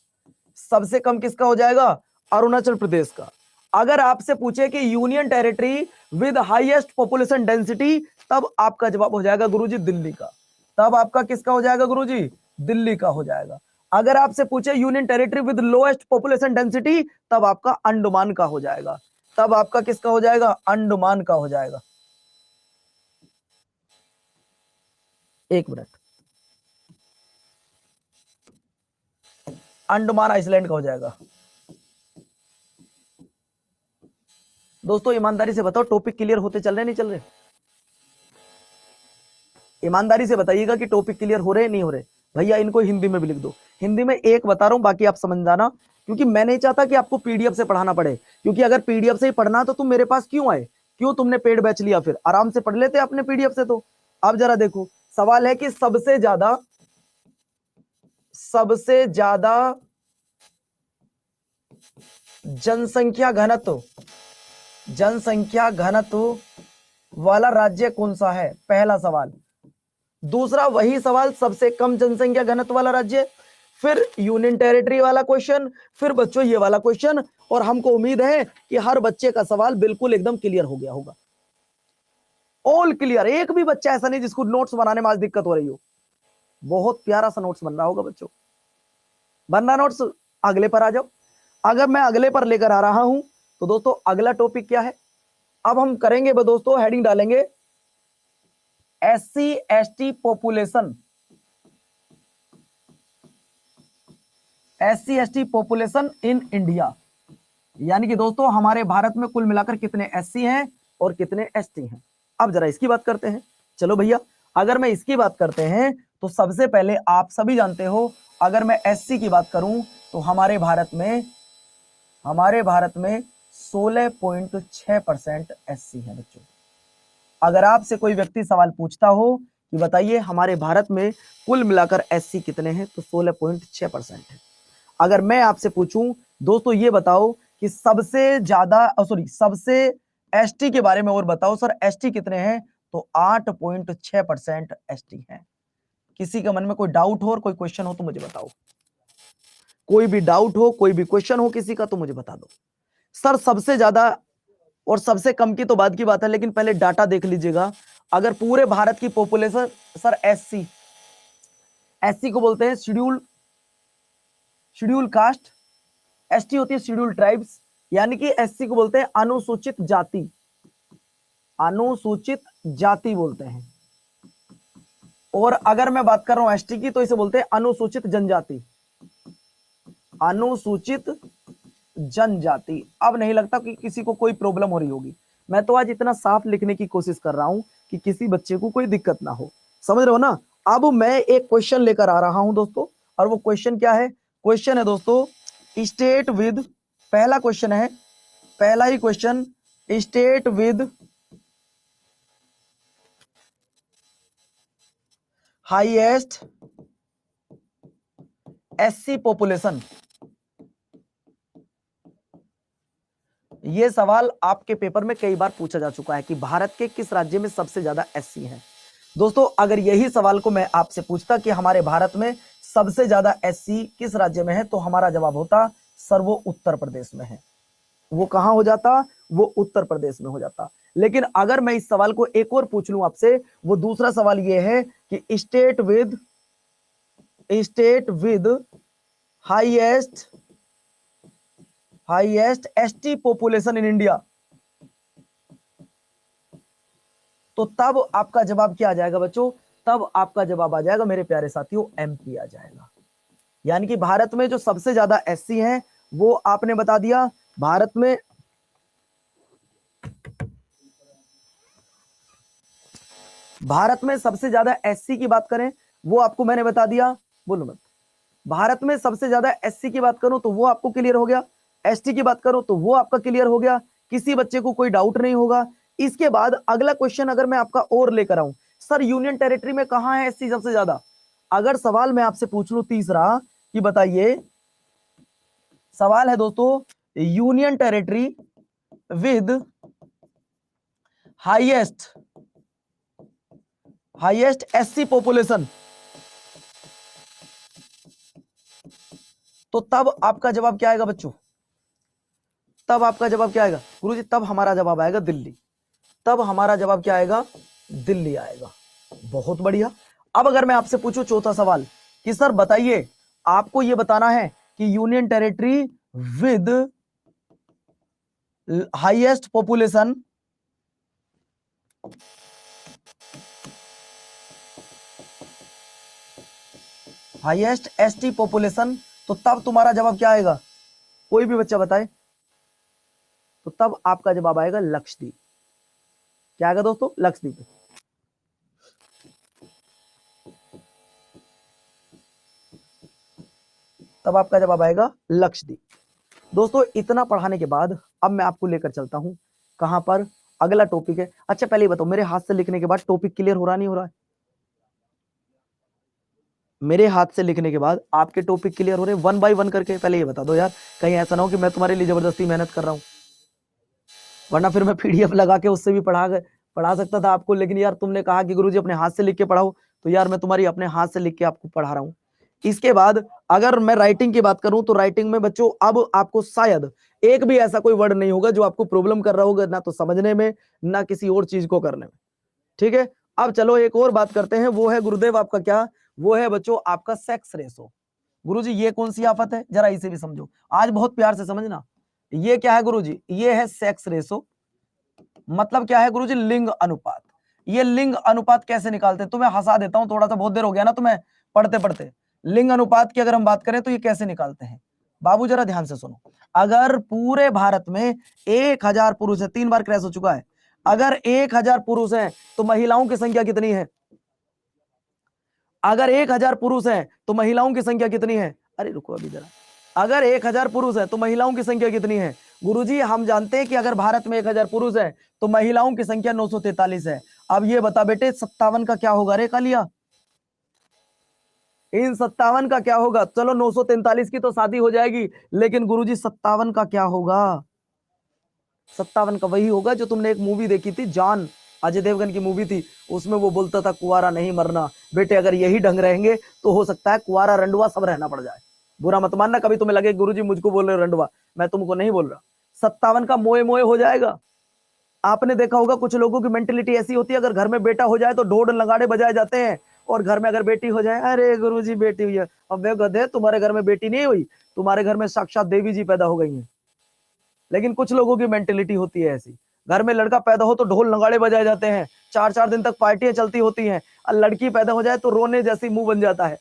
सबसे कम किसका हो जाएगा? अरुणाचल प्रदेश का। अगर आपसे पूछे कि union territory with highest population density, तब आपका जवाब हो जाएगा गुरुजी दिल्ली का। तब आपका किसका हो जाएगा गुरुजी? दिल्ली का हो जाएगा। अगर आपसे पूछे union territory with lowest population density, तब आपका अंडमान का हो जाएगा। तब आपका किसका हो जाएगा? अंडमान का हो जाएगा। एक मिनट, अंडमान आइसलैंड का हो जाएगा। दोस्तों ईमानदारी से बताओ, टॉपिक क्लियर होते चल रहे नहीं चल रहे? ईमानदारी से बताइएगा कि टॉपिक क्लियर हो रहे नहीं हो रहे। भैया इनको हिंदी में भी लिख दो। हिंदी में एक बता रहा हूं, बाकी आप समझ जाना, क्योंकि मैं नहीं चाहता कि आपको पीडीएफ से पढ़ाना पड़े। क्योंकि अगर पीडीएफ से ही पढ़ना तो तुम मेरे पास क्यों आए? क्यों तुमने पेड बैच लिया? फिर आराम से पढ़ लेते अपने पीडीएफ से। तो अब जरा देखो, सवाल है कि सबसे ज्यादा जनसंख्या घनत्व वाला राज्य कौन सा है? पहला सवाल। दूसरा वही सवाल, सबसे कम जनसंख्या घनत्व वाला राज्य, फिर यूनियन टेरिटरी वाला क्वेश्चन, फिर बच्चों ये वाला क्वेश्चन। और हमको उम्मीद है कि हर बच्चे का सवाल बिल्कुल एकदम क्लियर हो गया होगा। All clear. एक भी बच्चा ऐसा नहीं जिसको नोट्स बनाने में आज दिक्कत हो रही हो। बहुत प्यारा सा नोट्स बन रहा होगा बच्चों। बनना नोट्स? अगले पर आ जाओ। अगर मैं अगले पर लेकर आ रहा हूं तो दोस्तों अगला टॉपिक क्या है? अब हम करेंगे दोस्तों, हेडिंग डालेंगे SC ST population. SC ST population in India, यानी कि दोस्तों हमारे भारत में कुल मिलाकर कितने एससी हैं और कितने एसटी हैं। अब जरा इसकी बात करते हैं। चलो भैया, अगर मैं इसकी बात करते हैं तो सबसे पहले आप सभी जानते हो, अगर मैं एससी की बात करूं तो हमारे भारत में 16.6% एससी है बच्चों। अगर आपसे कोई व्यक्ति सवाल पूछता हो कि बताइए हमारे भारत में कुल मिलाकर एससी कितने हैं, तो 16.6% है। अगर मैं आपसे पूछूं दोस्तों ये बताओ कि सबसे एसटी के बारे में और बताओ सर, एसटी कितने हैं, तो 8.6% एसटी हैं। किसी के मन में कोई डाउट हो और कोई क्वेश्चन हो तो मुझे बताओ। कोई भी डाउट हो, कोई भी क्वेश्चन हो किसी का तो मुझे बता दो। सर सबसे ज्यादा और सबसे कम की तो बाद की बात है, लेकिन पहले डाटा देख लीजिएगा। अगर पूरे भारत की पॉपुलेशन, सर एससी को बोलते हैं शेड्यूल कास्ट, एसटी होती है शेड्यूल ट्राइब्स, यानी कि एससी को बोलते हैं अनुसूचित जाति बोलते हैं। और अगर मैं बात कर रहा हूं एसटी की तो इसे बोलते हैं अनुसूचित जनजाति। अब नहीं लगता कि किसी को कोई प्रॉब्लम हो रही होगी। मैं तो आज इतना साफ लिखने की कोशिश कर रहा हूं कि किसी बच्चे को कोई दिक्कत ना हो। समझ रहे हो ना? अब मैं एक क्वेश्चन लेकर आ रहा हूं दोस्तों, और वो क्वेश्चन क्या है? क्वेश्चन है दोस्तों स्टेट विद, पहला क्वेश्चन है, पहला ही question, state with highest SC population. यह सवाल आपके पेपर में कई बार पूछा जा चुका है कि भारत के किस राज्य में सबसे ज्यादा एससी हैं। दोस्तों अगर यही सवाल को मैं आपसे पूछता कि हमारे भारत में सबसे ज्यादा एससी किस राज्य में है, तो हमारा जवाब होता सर वो उत्तर प्रदेश में है। वो कहां हो जाता? वो उत्तर प्रदेश में हो जाता। लेकिन अगर मैं इस सवाल को एक और पूछ लूं आपसे, वो दूसरा सवाल ये है कि state with highest ST population in India, तो तब आपका जवाब क्या आ जाएगा बच्चों? तब आपका जवाब आ जाएगा मेरे प्यारे साथियों एमपी आ जाएगा। यानी कि भारत में जो सबसे ज्यादा एससी हैं वो आपने बता दिया। भारत में सबसे ज्यादा एससी की बात करें वो आपको मैंने बता दिया। बोलो मत। भारत में सबसे ज्यादा एससी की बात करूं तो वो आपको क्लियर हो गया, एसटी की बात करूं तो वो आपका क्लियर हो गया। किसी बच्चे को कोई डाउट नहीं होगा। इसके बाद अगला क्वेश्चन अगर मैं आपका और लेकर आऊं, सर यूनियन टेरिटरी में कहां है एससी सबसे ज्यादा? अगर सवाल मैं आपसे पूछ लूं तीसरा कि बताइए, सवाल है दोस्तों union territory with highest highest SC population, तो तब आपका जवाब क्या आएगा बच्चों? तब आपका जवाब क्या आएगा गुरुजी? तब हमारा जवाब आएगा दिल्ली। तब हमारा जवाब क्या आएगा? दिल्ली आएगा। बहुत बढ़िया। अब अगर मैं आपसे पूछूं चौथा सवाल कि सर बताइए, आपको यह बताना है कि union territory with highest population, highest ST population, तो तब तुम्हारा जवाब क्या आएगा? कोई भी बच्चा बताए। तो तब आपका जवाब आएगा लक्षद्वीप। क्या आएगा दोस्तों? लक्षद्वीप। तब आपका जवाब आएगा लक्षद्वीप। दोस्तों इतना पढ़ाने के बाद अब मैं आपको लेकर चलता हूं कहां पर? अगला टॉपिक है। अच्छा पहले बताओ, मेरे हाथ से लिखने के बाद टॉपिक क्लियर हो रहा नहीं हो रहा है? मेरे हाथ से लिखने के बाद आपके टॉपिक क्लियर हो रहे हैं वन बाय वन करके? पहले ये बता दो यार, कहीं ऐसा ना हो कि मैं तुम्हारे लिए जबरदस्ती मेहनत कर रहा हूं, वरना फिर मैं पीडीएफ लगा के उससे भी पढ़ा सकता था आपको। लेकिन यार तुमने कहा कि गुरुजी अपने हाथ से लिख के पढ़ाओ, तो यार मैं तुम्हारी अपने हाथ से लिख के आपको पढ़ा रहा हूं। इसके बाद अगर मैं राइटिंग की बात करूं तो राइटिंग में बच्चों अब आपको शायद एक भी ऐसा कोई वर्ड नहीं होगा जो आपको प्रॉब्लम कर रहा होगा, ना तो समझने में ना किसी और चीज को करने में। ठीक है, अब चलो एक और बात करते हैं, वो है गुरुदेव आपका क्या? वो है बच्चों आपका सेक्स रेशो। गुरुजी ये कौन सी आफत है, जरा इसे भी समझो, आज बहुत प्यार से समझना। ये क्या है गुरुजी? ये है सेक्स रेशो। मतलब क्या है गुरुजी? लिंग अनुपात। ये लिंग अनुपात कैसे निकालते हैं? तुम्हें हंसा देता हूं, थोड़ा सा बहुत देर हो गया ना तुम्हें पढ़ते पढ़ते। लिंग अनुपात की अगर हम बात करें तो ये कैसे निकालते हैं बाबू, जरा ध्यान से सुनो। अगर पूरे भारत में 1000 पुरुष है, 3 बार क्रैश हो चुका है, अगर 1000 पुरुष हैं तो महिलाओं की संख्या कितनी है? अगर 1000 पुरुष हैं तो महिलाओं की संख्या कितनी है? अरे रुको अभी जरा, अगर 1000 पुरुष है तो महिलाओं की संख्या कितनी है? गुरुजी हम जानते हैं कि अगर भारत में 1000 पुरुष है तो महिलाओं की संख्या 943 है। अब ये बता बेटे 57 का क्या होगा रे कालिया? इन 57 का क्या होगा? चलो 943 की तो शादी हो जाएगी, लेकिन गुरुजी 57 का क्या होगा? 57 का वही होगा जो तुमने एक मूवी देखी थी जान, अजय देवगन की मूवी थी, उसमें वो बोलता था कुआरा नहीं मरना। बेटे अगर यही ढंग रहेंगे तो हो सकता है कुआरा रंडुआ सब रहना पड़ जाए। बुरा मत मानना कभी तुम्हें लगे गुरुजी मुझको बोल रहे हो रंडुआ, मैं तुमको नहीं बोल रहा। 57 का मोए मोए हो जाएगा। आपने देखा होगा कुछ लोगों की मेंटेलिटी ऐसी होती है, अगर घर में बेटा हो जाए तो ढोल नगाड़े बजाए जाते हैं, और घर में अगर बेटी हो जाए, अरे गुरुजी बेटी हुई है। अब गधे, तुम्हारे घर में बेटी नहीं हुई, तुम्हारे घर में साक्षात देवी जी पैदा हो गई हैं। लेकिन कुछ लोगों की मेंटेलिटी होती है ऐसी, घर में लड़का पैदा हो तो ढोल नगाड़े बजाए जाते हैं, 4-4 दिन तक पार्टियां चलती होती हैं, और लड़की पैदा हो जाए तो रोने जैसी मुंह बन जाता है।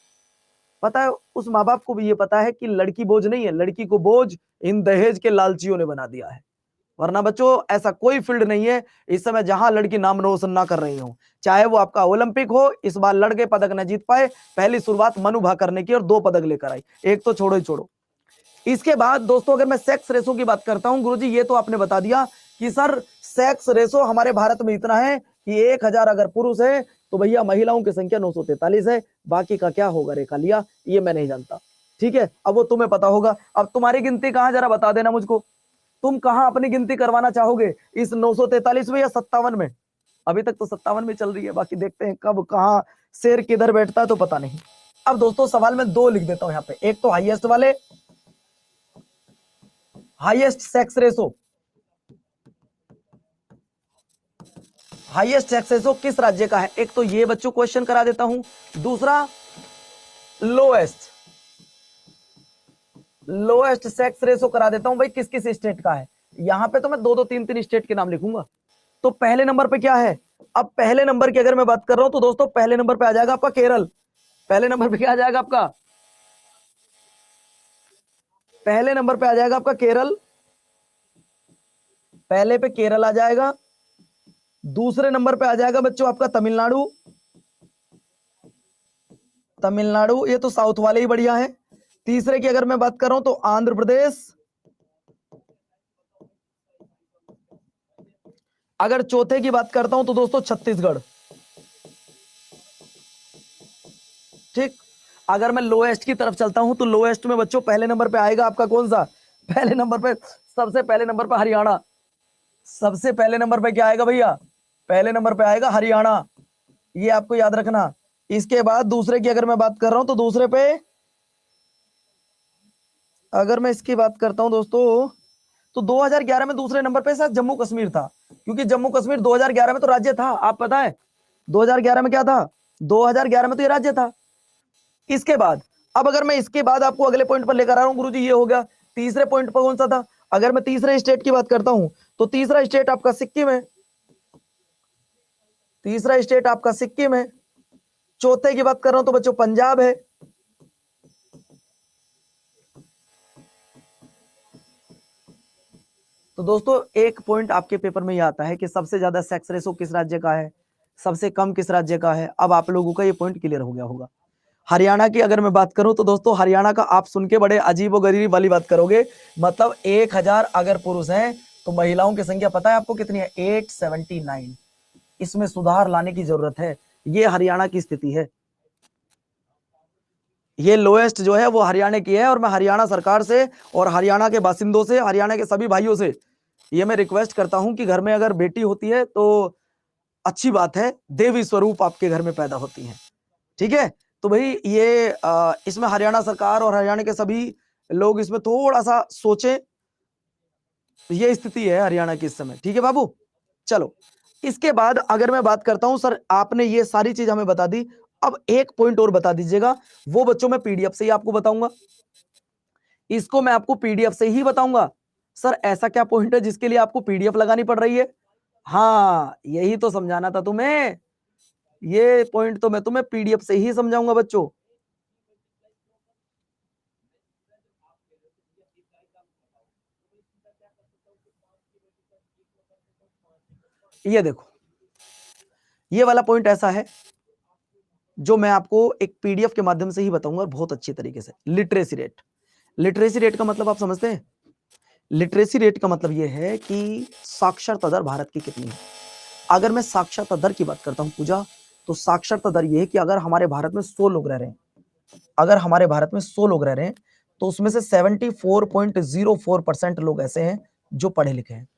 पता है उस माँ बाप को भी ये पता है कि लड़की बोझ नहीं है, लड़की को बोझ इन दहेज के लालचियों ने बना दिया है। वरना बच्चों ऐसा कोई फील्ड नहीं है इस समय जहां लड़की नाम रोशन ना कर रही हो, चाहे वो आपका ओलंपिक हो, इस बार लड़के पदक न जीत पाए, पहली शुरुआत मनु भाकर ने की और 2 पदक लेकर आई, एक तो छोड़ो ही छोड़ो। इसके बाद दोस्तों अगर मैं सेक्स रेशो की बात करता हूं, गुरुजी ये तो आपने बता दिया कि सर सेक्स रेशो हमारे भारत में इतना है कि 1000 अगर पुरुष है तो भैया महिलाओं की संख्या 943 है, बाकी का क्या होगा रेखा लिया ये मैं नहीं जानता। ठीक है, अब वो तुम्हें पता होगा। अब तुम्हारी गिनती कहां, जरा बता देना मुझको, तुम कहां अपनी गिनती करवाना चाहोगे, इस 943 में या 57 में? अभी तक तो 57 में चल रही है, बाकी देखते हैं कब कहां शेर किधर बैठता है तो पता नहीं। अब दोस्तों सवाल में 2 लिख देता हूं यहां पे, एक तो हाईएस्ट वाले, highest sex ratio, highest sex ratio किस राज्य का है? एक तो ये बच्चों क्वेश्चन करा देता हूं, दूसरा लोएस्ट सेक्स रेशो करा देता हूं भाई किस किस स्टेट का है। यहां पे तो मैं 2-2 3-3 स्टेट के नाम लिखूंगा। तो पहले नंबर पे क्या है? अब पहले नंबर की अगर मैं बात कर रहा हूं तो दोस्तों पहले नंबर पे आ जाएगा आपका केरल। पहले नंबर पे क्या आ जाएगा आपका? पहले नंबर पे आ जाएगा आपका केरल, पहले पे केरल आ जाएगा। दूसरे नंबर पे आ जाएगा बच्चों आपका तमिलनाडु, तमिलनाडु ये तो साउथ वाले ही बढ़िया है। तीसरे की अगर मैं बात कर रहा हूं तो आंध्र प्रदेश। अगर चौथे की बात करता हूं तो दोस्तों छत्तीसगढ़। ठीक, अगर मैं लोएस्ट की तरफ चलता हूं तो लोएस्ट में बच्चों पहले नंबर पे आएगा आपका कौन सा? पहले नंबर पे, सबसे पहले नंबर पे हरियाणा। सबसे पहले नंबर पे क्या आएगा भैया? पहले नंबर पे आएगा हरियाणा। ये आपको याद रखना। इसके बाद दूसरे की अगर मैं बात कर रहा हूं तो दूसरे पे अगर मैं इसकी बात करता हूं दोस्तों, तो 2011 में दूसरे नंबर पे शायद जम्मू कश्मीर था, क्योंकि जम्मू कश्मीर 2011 में तो राज्य था, आप पता है 2011 में क्या था, 2011 में तो ये राज्य था। इसके बाद अब अगर मैं इसके बाद आपको अगले पॉइंट पर लेकर आ रहा हूं गुरुजी, ये हो गया। तीसरे पॉइंट पर कौन सा था, अगर मैं तीसरे स्टेट की बात करता हूं तो तीसरा स्टेट आपका सिक्किम है, तीसरा स्टेट आपका सिक्किम है। चौथे की बात कर रहा हूं तो बच्चों पंजाब है। तो दोस्तों एक पॉइंट आपके पेपर में ये आता है कि सबसे ज्यादा सेक्स रेशो किस राज्य का है, सबसे कम किस राज्य का है। अब आप लोगों का ये पॉइंट क्लियर हो गया होगा। हरियाणा की अगर मैं बात करूं तो दोस्तों हरियाणा का आप सुन के बड़े अजीबोगरीब वाली बात करोगे, मतलब 1000 अगर पुरुष हैं तो महिलाओं की संख्या पता है आपको कितनी है, 879। इसमें सुधार लाने की जरूरत है, ये हरियाणा की स्थिति है। ये लोएस्ट जो है वो हरियाणा की है, और मैं हरियाणा सरकार से और हरियाणा के बासिंदों से, हरियाणा के सभी भाइयों से ये मैं रिक्वेस्ट करता हूं कि घर में अगर बेटी होती है तो अच्छी बात है, देवी स्वरूप आपके घर में पैदा होती हैं, ठीक है। तो भाई ये इसमें हरियाणा सरकार और हरियाणा के सभी लोग इसमें थोड़ा सा सोचें, ये स्थिति है हरियाणा की इस समय, ठीक है बाबू। चलो इसके बाद अगर मैं बात करता हूं, सर आपने ये सारी चीज हमें बता दी, अब एक पॉइंट और बता दीजिएगा, वो बच्चों मैं पीडीएफ से ही आपको बताऊंगा, इसको मैं आपको पीडीएफ से ही बताऊंगा। सर ऐसा क्या पॉइंट है जिसके लिए आपको पीडीएफ लगानी पड़ रही है, हाँ यही तो समझाना था तुम्हें, ये पॉइंट तो मैं तुम्हें पीडीएफ से ही समझाऊंगा बच्चों। ये देखो ये वाला पॉइंट ऐसा है जो मैं आपको एक पीडीएफ के माध्यम से ही बताऊंगा बहुत अच्छी तरीके से। लिटरेसी रेट, लिटरेसी रेट का मतलब आप समझते हैं, लिटरेसी रेट का मतलब यह है कि साक्षरता दर भारत की कितनी है। अगर मैं साक्षरता दर की बात करता हूं पूजा, तो साक्षरता दर यह है कि अगर हमारे भारत में 100 लोग रह रहे हैं, अगर हमारे भारत में 100 लोग रह रहे हैं तो उसमें से 74.04% लोग ऐसे हैं जो पढ़े लिखे हैं,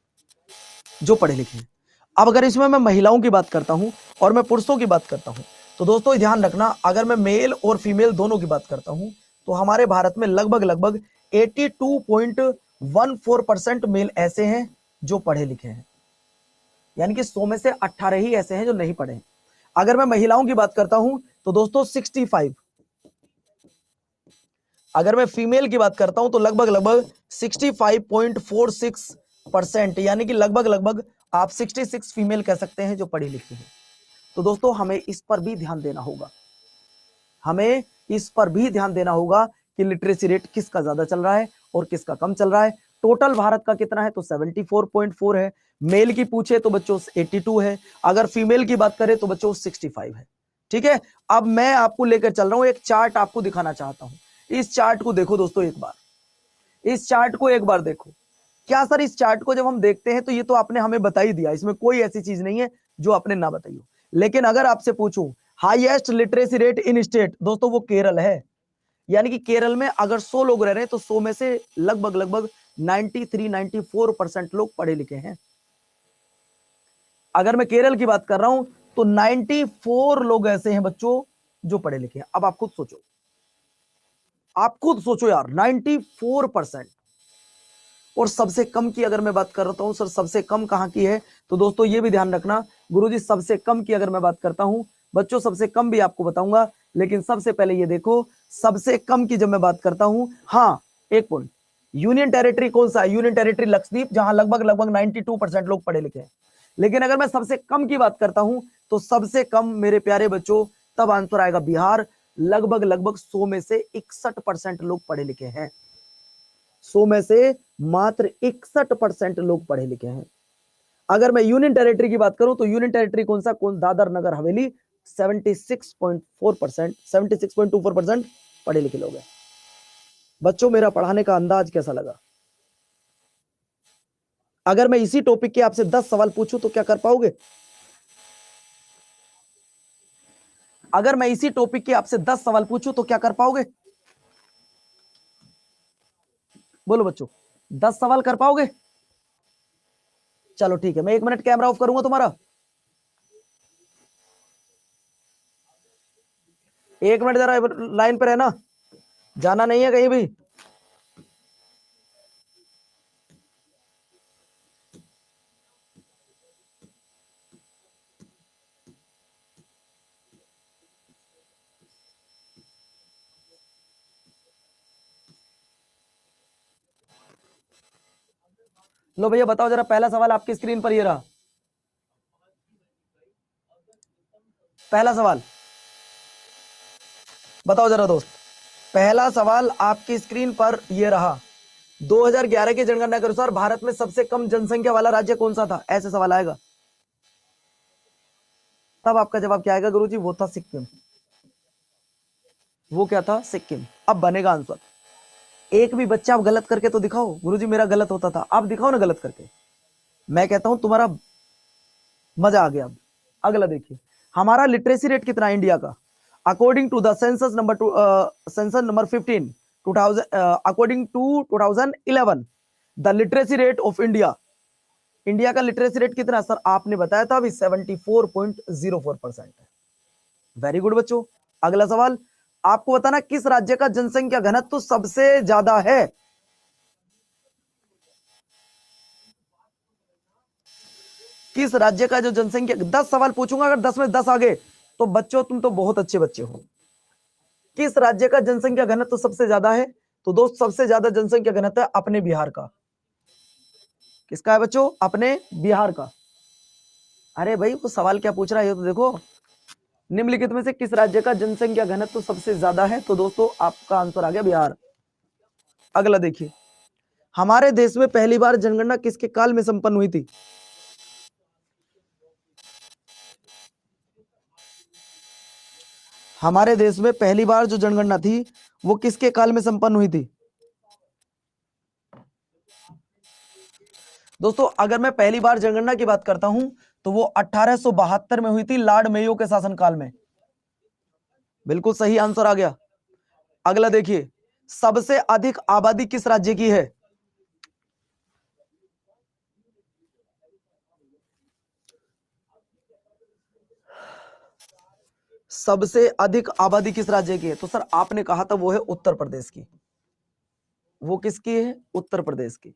जो पढ़े लिखे हैं। अब अगर इसमें मैं महिलाओं की बात करता हूं और मैं पुरुषों की बात करता हूं, तो दोस्तों ध्यान रखना, अगर मैं मेल और फीमेल दोनों की बात करता हूं तो हमारे भारत में लगभग लगभग 82.14% मेल ऐसे हैं जो पढ़े लिखे हैं, यानी कि 100 में से 18 ही ऐसे हैं जो नहीं पढ़े हैं। अगर मैं महिलाओं की बात करता हूं तो दोस्तों 65, अगर मैं फीमेल की बात करता हूं तो लगभग लगभग 65.46%, यानी कि लगभग लगभग आप 66 फीमेल कह सकते हैं जो पढ़ी लिखी है। तो दोस्तों हमें इस पर भी ध्यान देना होगा, हमें इस पर भी ध्यान देना होगा कि लिटरेसी रेट किसका ज्यादा चल रहा है और किसका कम चल रहा है। टोटल भारत का कितना है, तो 74.4 है। मेल की पूछे तो बच्चों 82 है, अगर फीमेल की बात करें तो बच्चों 65 है, ठीक है। अब मैं आपको लेकर चल रहा हूं, एक चार्ट आपको दिखाना चाहता हूं। इस चार्ट को देखो दोस्तों एक बार, इस चार्ट को एक बार देखो। क्या सर इस चार्ट को जब हम देखते हैं तो ये तो आपने हमें बता ही दिया, इसमें कोई ऐसी चीज नहीं है जो आपने ना बताई हो। लेकिन अगर आपसे पूछूं highest literacy rate in state, दोस्तों वो केरल है। यानी कि केरल में अगर 100 लोग रह रहे हैं तो 100 में से लगभग लगभग 93-94% लोग पढ़े लिखे हैं। अगर मैं केरल की बात कर रहा हूं तो 94 लोग ऐसे हैं बच्चों जो पढ़े लिखे हैं। अब आप खुद सोचो, आप खुद सोचो यार, 94%। और सबसे कम की अगर मैं बात करता हूं, सर सबसे कम कहां की है, तो दोस्तों ये भी ध्यान रखना गुरुजी, सबसे कम की अगर मैं बात करता हूं बच्चों, सबसे कम भी आपको बताऊंगा, लेकिन सबसे पहले ये देखो सबसे कम की जब मैं बात करता हूं, हाँ एक पॉइंट, यूनियन टेरिटरी कौन सा है, यूनियन टेरिटरी लक्षद्वीप, जहां लगभग लगभग 92% लोग पढ़े लिखे हैं। लेकिन अगर मैं सबसे कम की बात करता हूं तो सबसे कम मेरे प्यारे बच्चों तब आंसर आएगा बिहार, लगभग लगभग 100 में से 61% लोग पढ़े लिखे हैं। 100 में से मात्र 61% लोग पढ़े लिखे हैं। अगर मैं यूनियन टेरिटरी की बात करूं तो यूनियन टेरिटरी कौन सा, कौन, दादर नगर हवेली, 76.4%, 76.24% पढ़े लिखे लोग हैं। बच्चों मेरा पढ़ाने का अंदाज कैसा लगा? अगर मैं इसी टॉपिक के आपसे 10 सवाल पूछूं तो क्या कर पाओगे? अगर मैं इसी टॉपिक के आपसे 10 सवाल पूछूं तो क्या कर पाओगे? बोलो बच्चों, 10 सवाल कर पाओगे? चलो ठीक है, मैं 1 मिनट कैमरा ऑफ करूंगा तुम्हारा। एक मिनट जरा लाइन पे रहना, जाना नहीं है कहीं भी। लो भैया बताओ जरा, पहला सवाल आपकी स्क्रीन पर ये रहा। पहला सवाल बताओ जरा दोस्त, पहला सवाल आपकी स्क्रीन पर ये रहा। 2011 की जनगणना के अनुसार भारत में सबसे कम जनसंख्या वाला राज्य कौन सा था? ऐसे सवाल आएगा, तब आपका जवाब क्या आएगा गुरुजी? वो था सिक्किम। वो क्या था? सिक्किम। अब बनेगा आंसर। एक भी बच्चा आप गलत करके तो दिखाओ, गुरुजी मेरा गलत होता था, आप दिखाओ ना गलत करके। मैं कहता हूं तुम्हारा मजा आ गया। अब अगला देखिए, हमारा लिटरेसी रेट कितना है इंडिया का? According to the census number 15 2000, according to 2011 the literacy rate of India. India का लिटरेसी रेट कितना सर? आपने बताया था अभी 74.04% है। वेरी गुड बच्चों। अगला सवाल, आपको बताना किस राज्य का जनसंख्या घनत्व तो सबसे ज्यादा है? किस राज्य का जो जनसंख्या, 10 सवाल पूछूंगा, अगर 10 में 10 आ गए तो बच्चों तुम तो बहुत अच्छे बच्चे हो। किस राज्य का जनसंख्या घनत्व तो सबसे ज्यादा है? तो दोस्त सबसे ज्यादा जनसंख्या घनत्व है अपने बिहार का। किसका है बच्चों? अपने बिहार का। अरे भाई वो सवाल क्या पूछ रहा है ये तो देखो। निम्नलिखित में से किस राज्य का जनसंख्या घनत्व तो सबसे ज्यादा है? तो दोस्तों आपका आंसर आ गया बिहार। अगला देखिए, हमारे देश में पहली बार जनगणना किसके काल में संपन्न हुई थी? हमारे देश में पहली बार जो जनगणना थी वो किसके काल में संपन्न हुई थी? दोस्तों अगर मैं पहली बार जनगणना की बात करता हूं तो वो 1872 में हुई थी, लॉर्ड मेयो के शासनकाल में। बिल्कुल सही आंसर आ गया। अगला देखिए, सबसे अधिक आबादी किस राज्य की है? सबसे अधिक आबादी किस राज्य की है? तो सर आपने कहा था वो है उत्तर प्रदेश की। वो किसकी है? उत्तर प्रदेश की।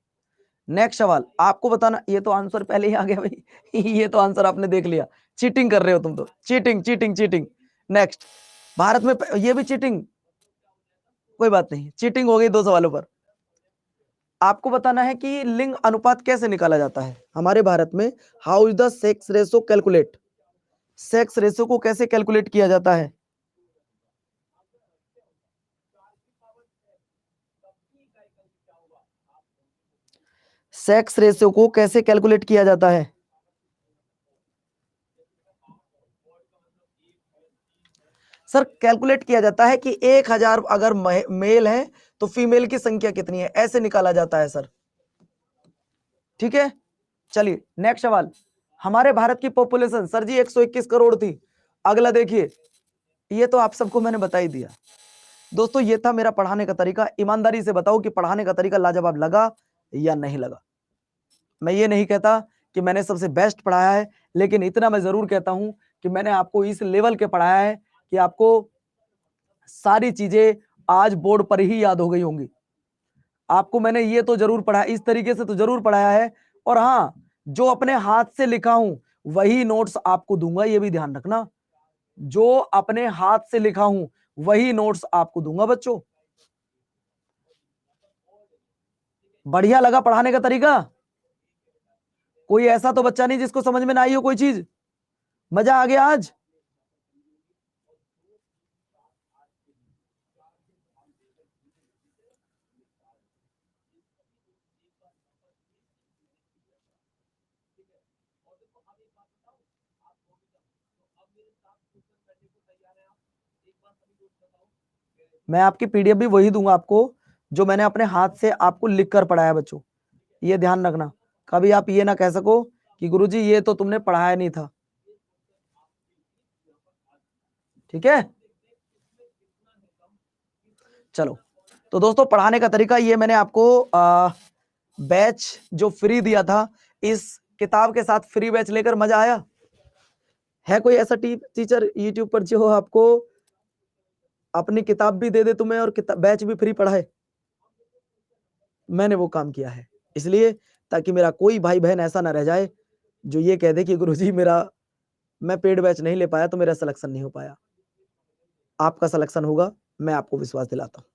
नेक्स्ट सवाल आपको बताना, ये तो आंसर पहले ही आ गया भाई ये तो आंसर आपने देख लिया। चीटिंग कर रहे हो तुम तो, cheating cheating cheating. Next, Bharat में ये भी चीटिंग, कोई बात नहीं, चीटिंग हो गई 2 सवालों पर। आपको बताना है कि लिंग अनुपात कैसे निकाला जाता है हमारे भारत में। How is the sex ratio calculate? Sex ratio को कैसे कैलकुलेट किया जाता है? सेक्स रेशियो को कैसे कैलकुलेट किया जाता है? सर कैलकुलेट किया जाता है कि 1000 अगर मेल है तो फीमेल की संख्या कितनी है, ऐसे निकाला जाता है सर। ठीक है, चलिए नेक्स्ट सवाल, हमारे भारत की पॉपुलेशन सर जी 121 करोड़ थी। अगला देखिए, ये तो आप सबको मैंने बता ही दिया। दोस्तों ये था मेरा पढ़ाने का तरीका। ईमानदारी से बताओ कि पढ़ाने का तरीका लाजवाब लगा या नहीं लगा। मैं ये नहीं कहता कि मैंने सबसे बेस्ट पढ़ाया है, लेकिन इतना मैं जरूर कहता हूं कि मैंने आपको इस लेवल के पढ़ाया है कि आपको सारी चीजें आज बोर्ड पर ही याद हो गई होंगी। आपको मैंने ये तो जरूर पढ़ा, इस तरीके से तो जरूर पढ़ाया है। और हाँ, जो अपने हाथ से लिखा हूं वही नोट्स आपको दूंगा, ये भी ध्यान रखना। जो अपने हाथ से लिखा हूं वही नोट्स आपको दूंगा बच्चों। बढ़िया लगा पढ़ाने का तरीका? कोई ऐसा तो बच्चा नहीं जिसको समझ में ना आई हो कोई चीज? मजा आ गया आज? मैं आपकी पीडीएफ भी वही दूंगा आपको जो मैंने अपने हाथ से आपको लिख कर पढ़ाया बच्चों। ये ध्यान रखना, कभी आप ये ना कह सको कि गुरुजी ये तो तुमने पढ़ाया नहीं था। ठीक है, चलो। तो दोस्तों पढ़ाने का तरीका ये मैंने आपको बैच जो फ्री दिया था, इस किताब के साथ फ्री बैच लेकर मजा आया? है कोई ऐसा टीचर यूट्यूब पर जो आपको अपनी किताब भी दे दे तुम्हें और किताब बैच भी फ्री पढ़ाए, मैंने वो काम किया है। इसलिए ताकि मेरा कोई भाई बहन ऐसा ना रह जाए जो ये कह दे कि गुरुजी मैं पेड बैच नहीं ले पाया तो मेरा सिलेक्शन नहीं हो पाया। आपका सिलेक्शन होगा, मैं आपको विश्वास दिलाता हूं।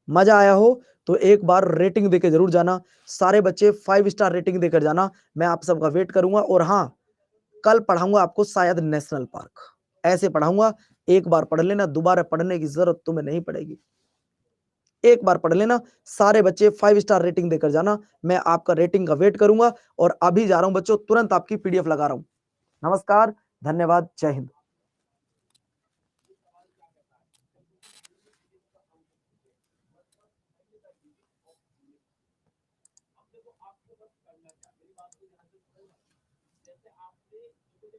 मजा आया हो तो एक बार रेटिंग देके जरूर जाना। सारे बच्चे 5 स्टार रेटिंग देकर जाना। मैं आप सबका वेट करूंगा। और हाँ, कल पढ़ाऊंगा आपको शायद नेशनल पार्क, ऐसे पढ़ाऊंगा। एक बार पढ़ लेना, दोबारा पढ़ने की जरूरत तुम्हें नहीं पड़ेगी। एक बार पढ़ लेना। सारे बच्चे 5 स्टार रेटिंग देकर जाना। मैं आपका रेटिंग का वेट करूंगा। और अभी जा रहा हूं बच्चों, तुरंत आपकी पीडीएफ लगा रहा हूं। नमस्कार, धन्यवाद, जय हिंद।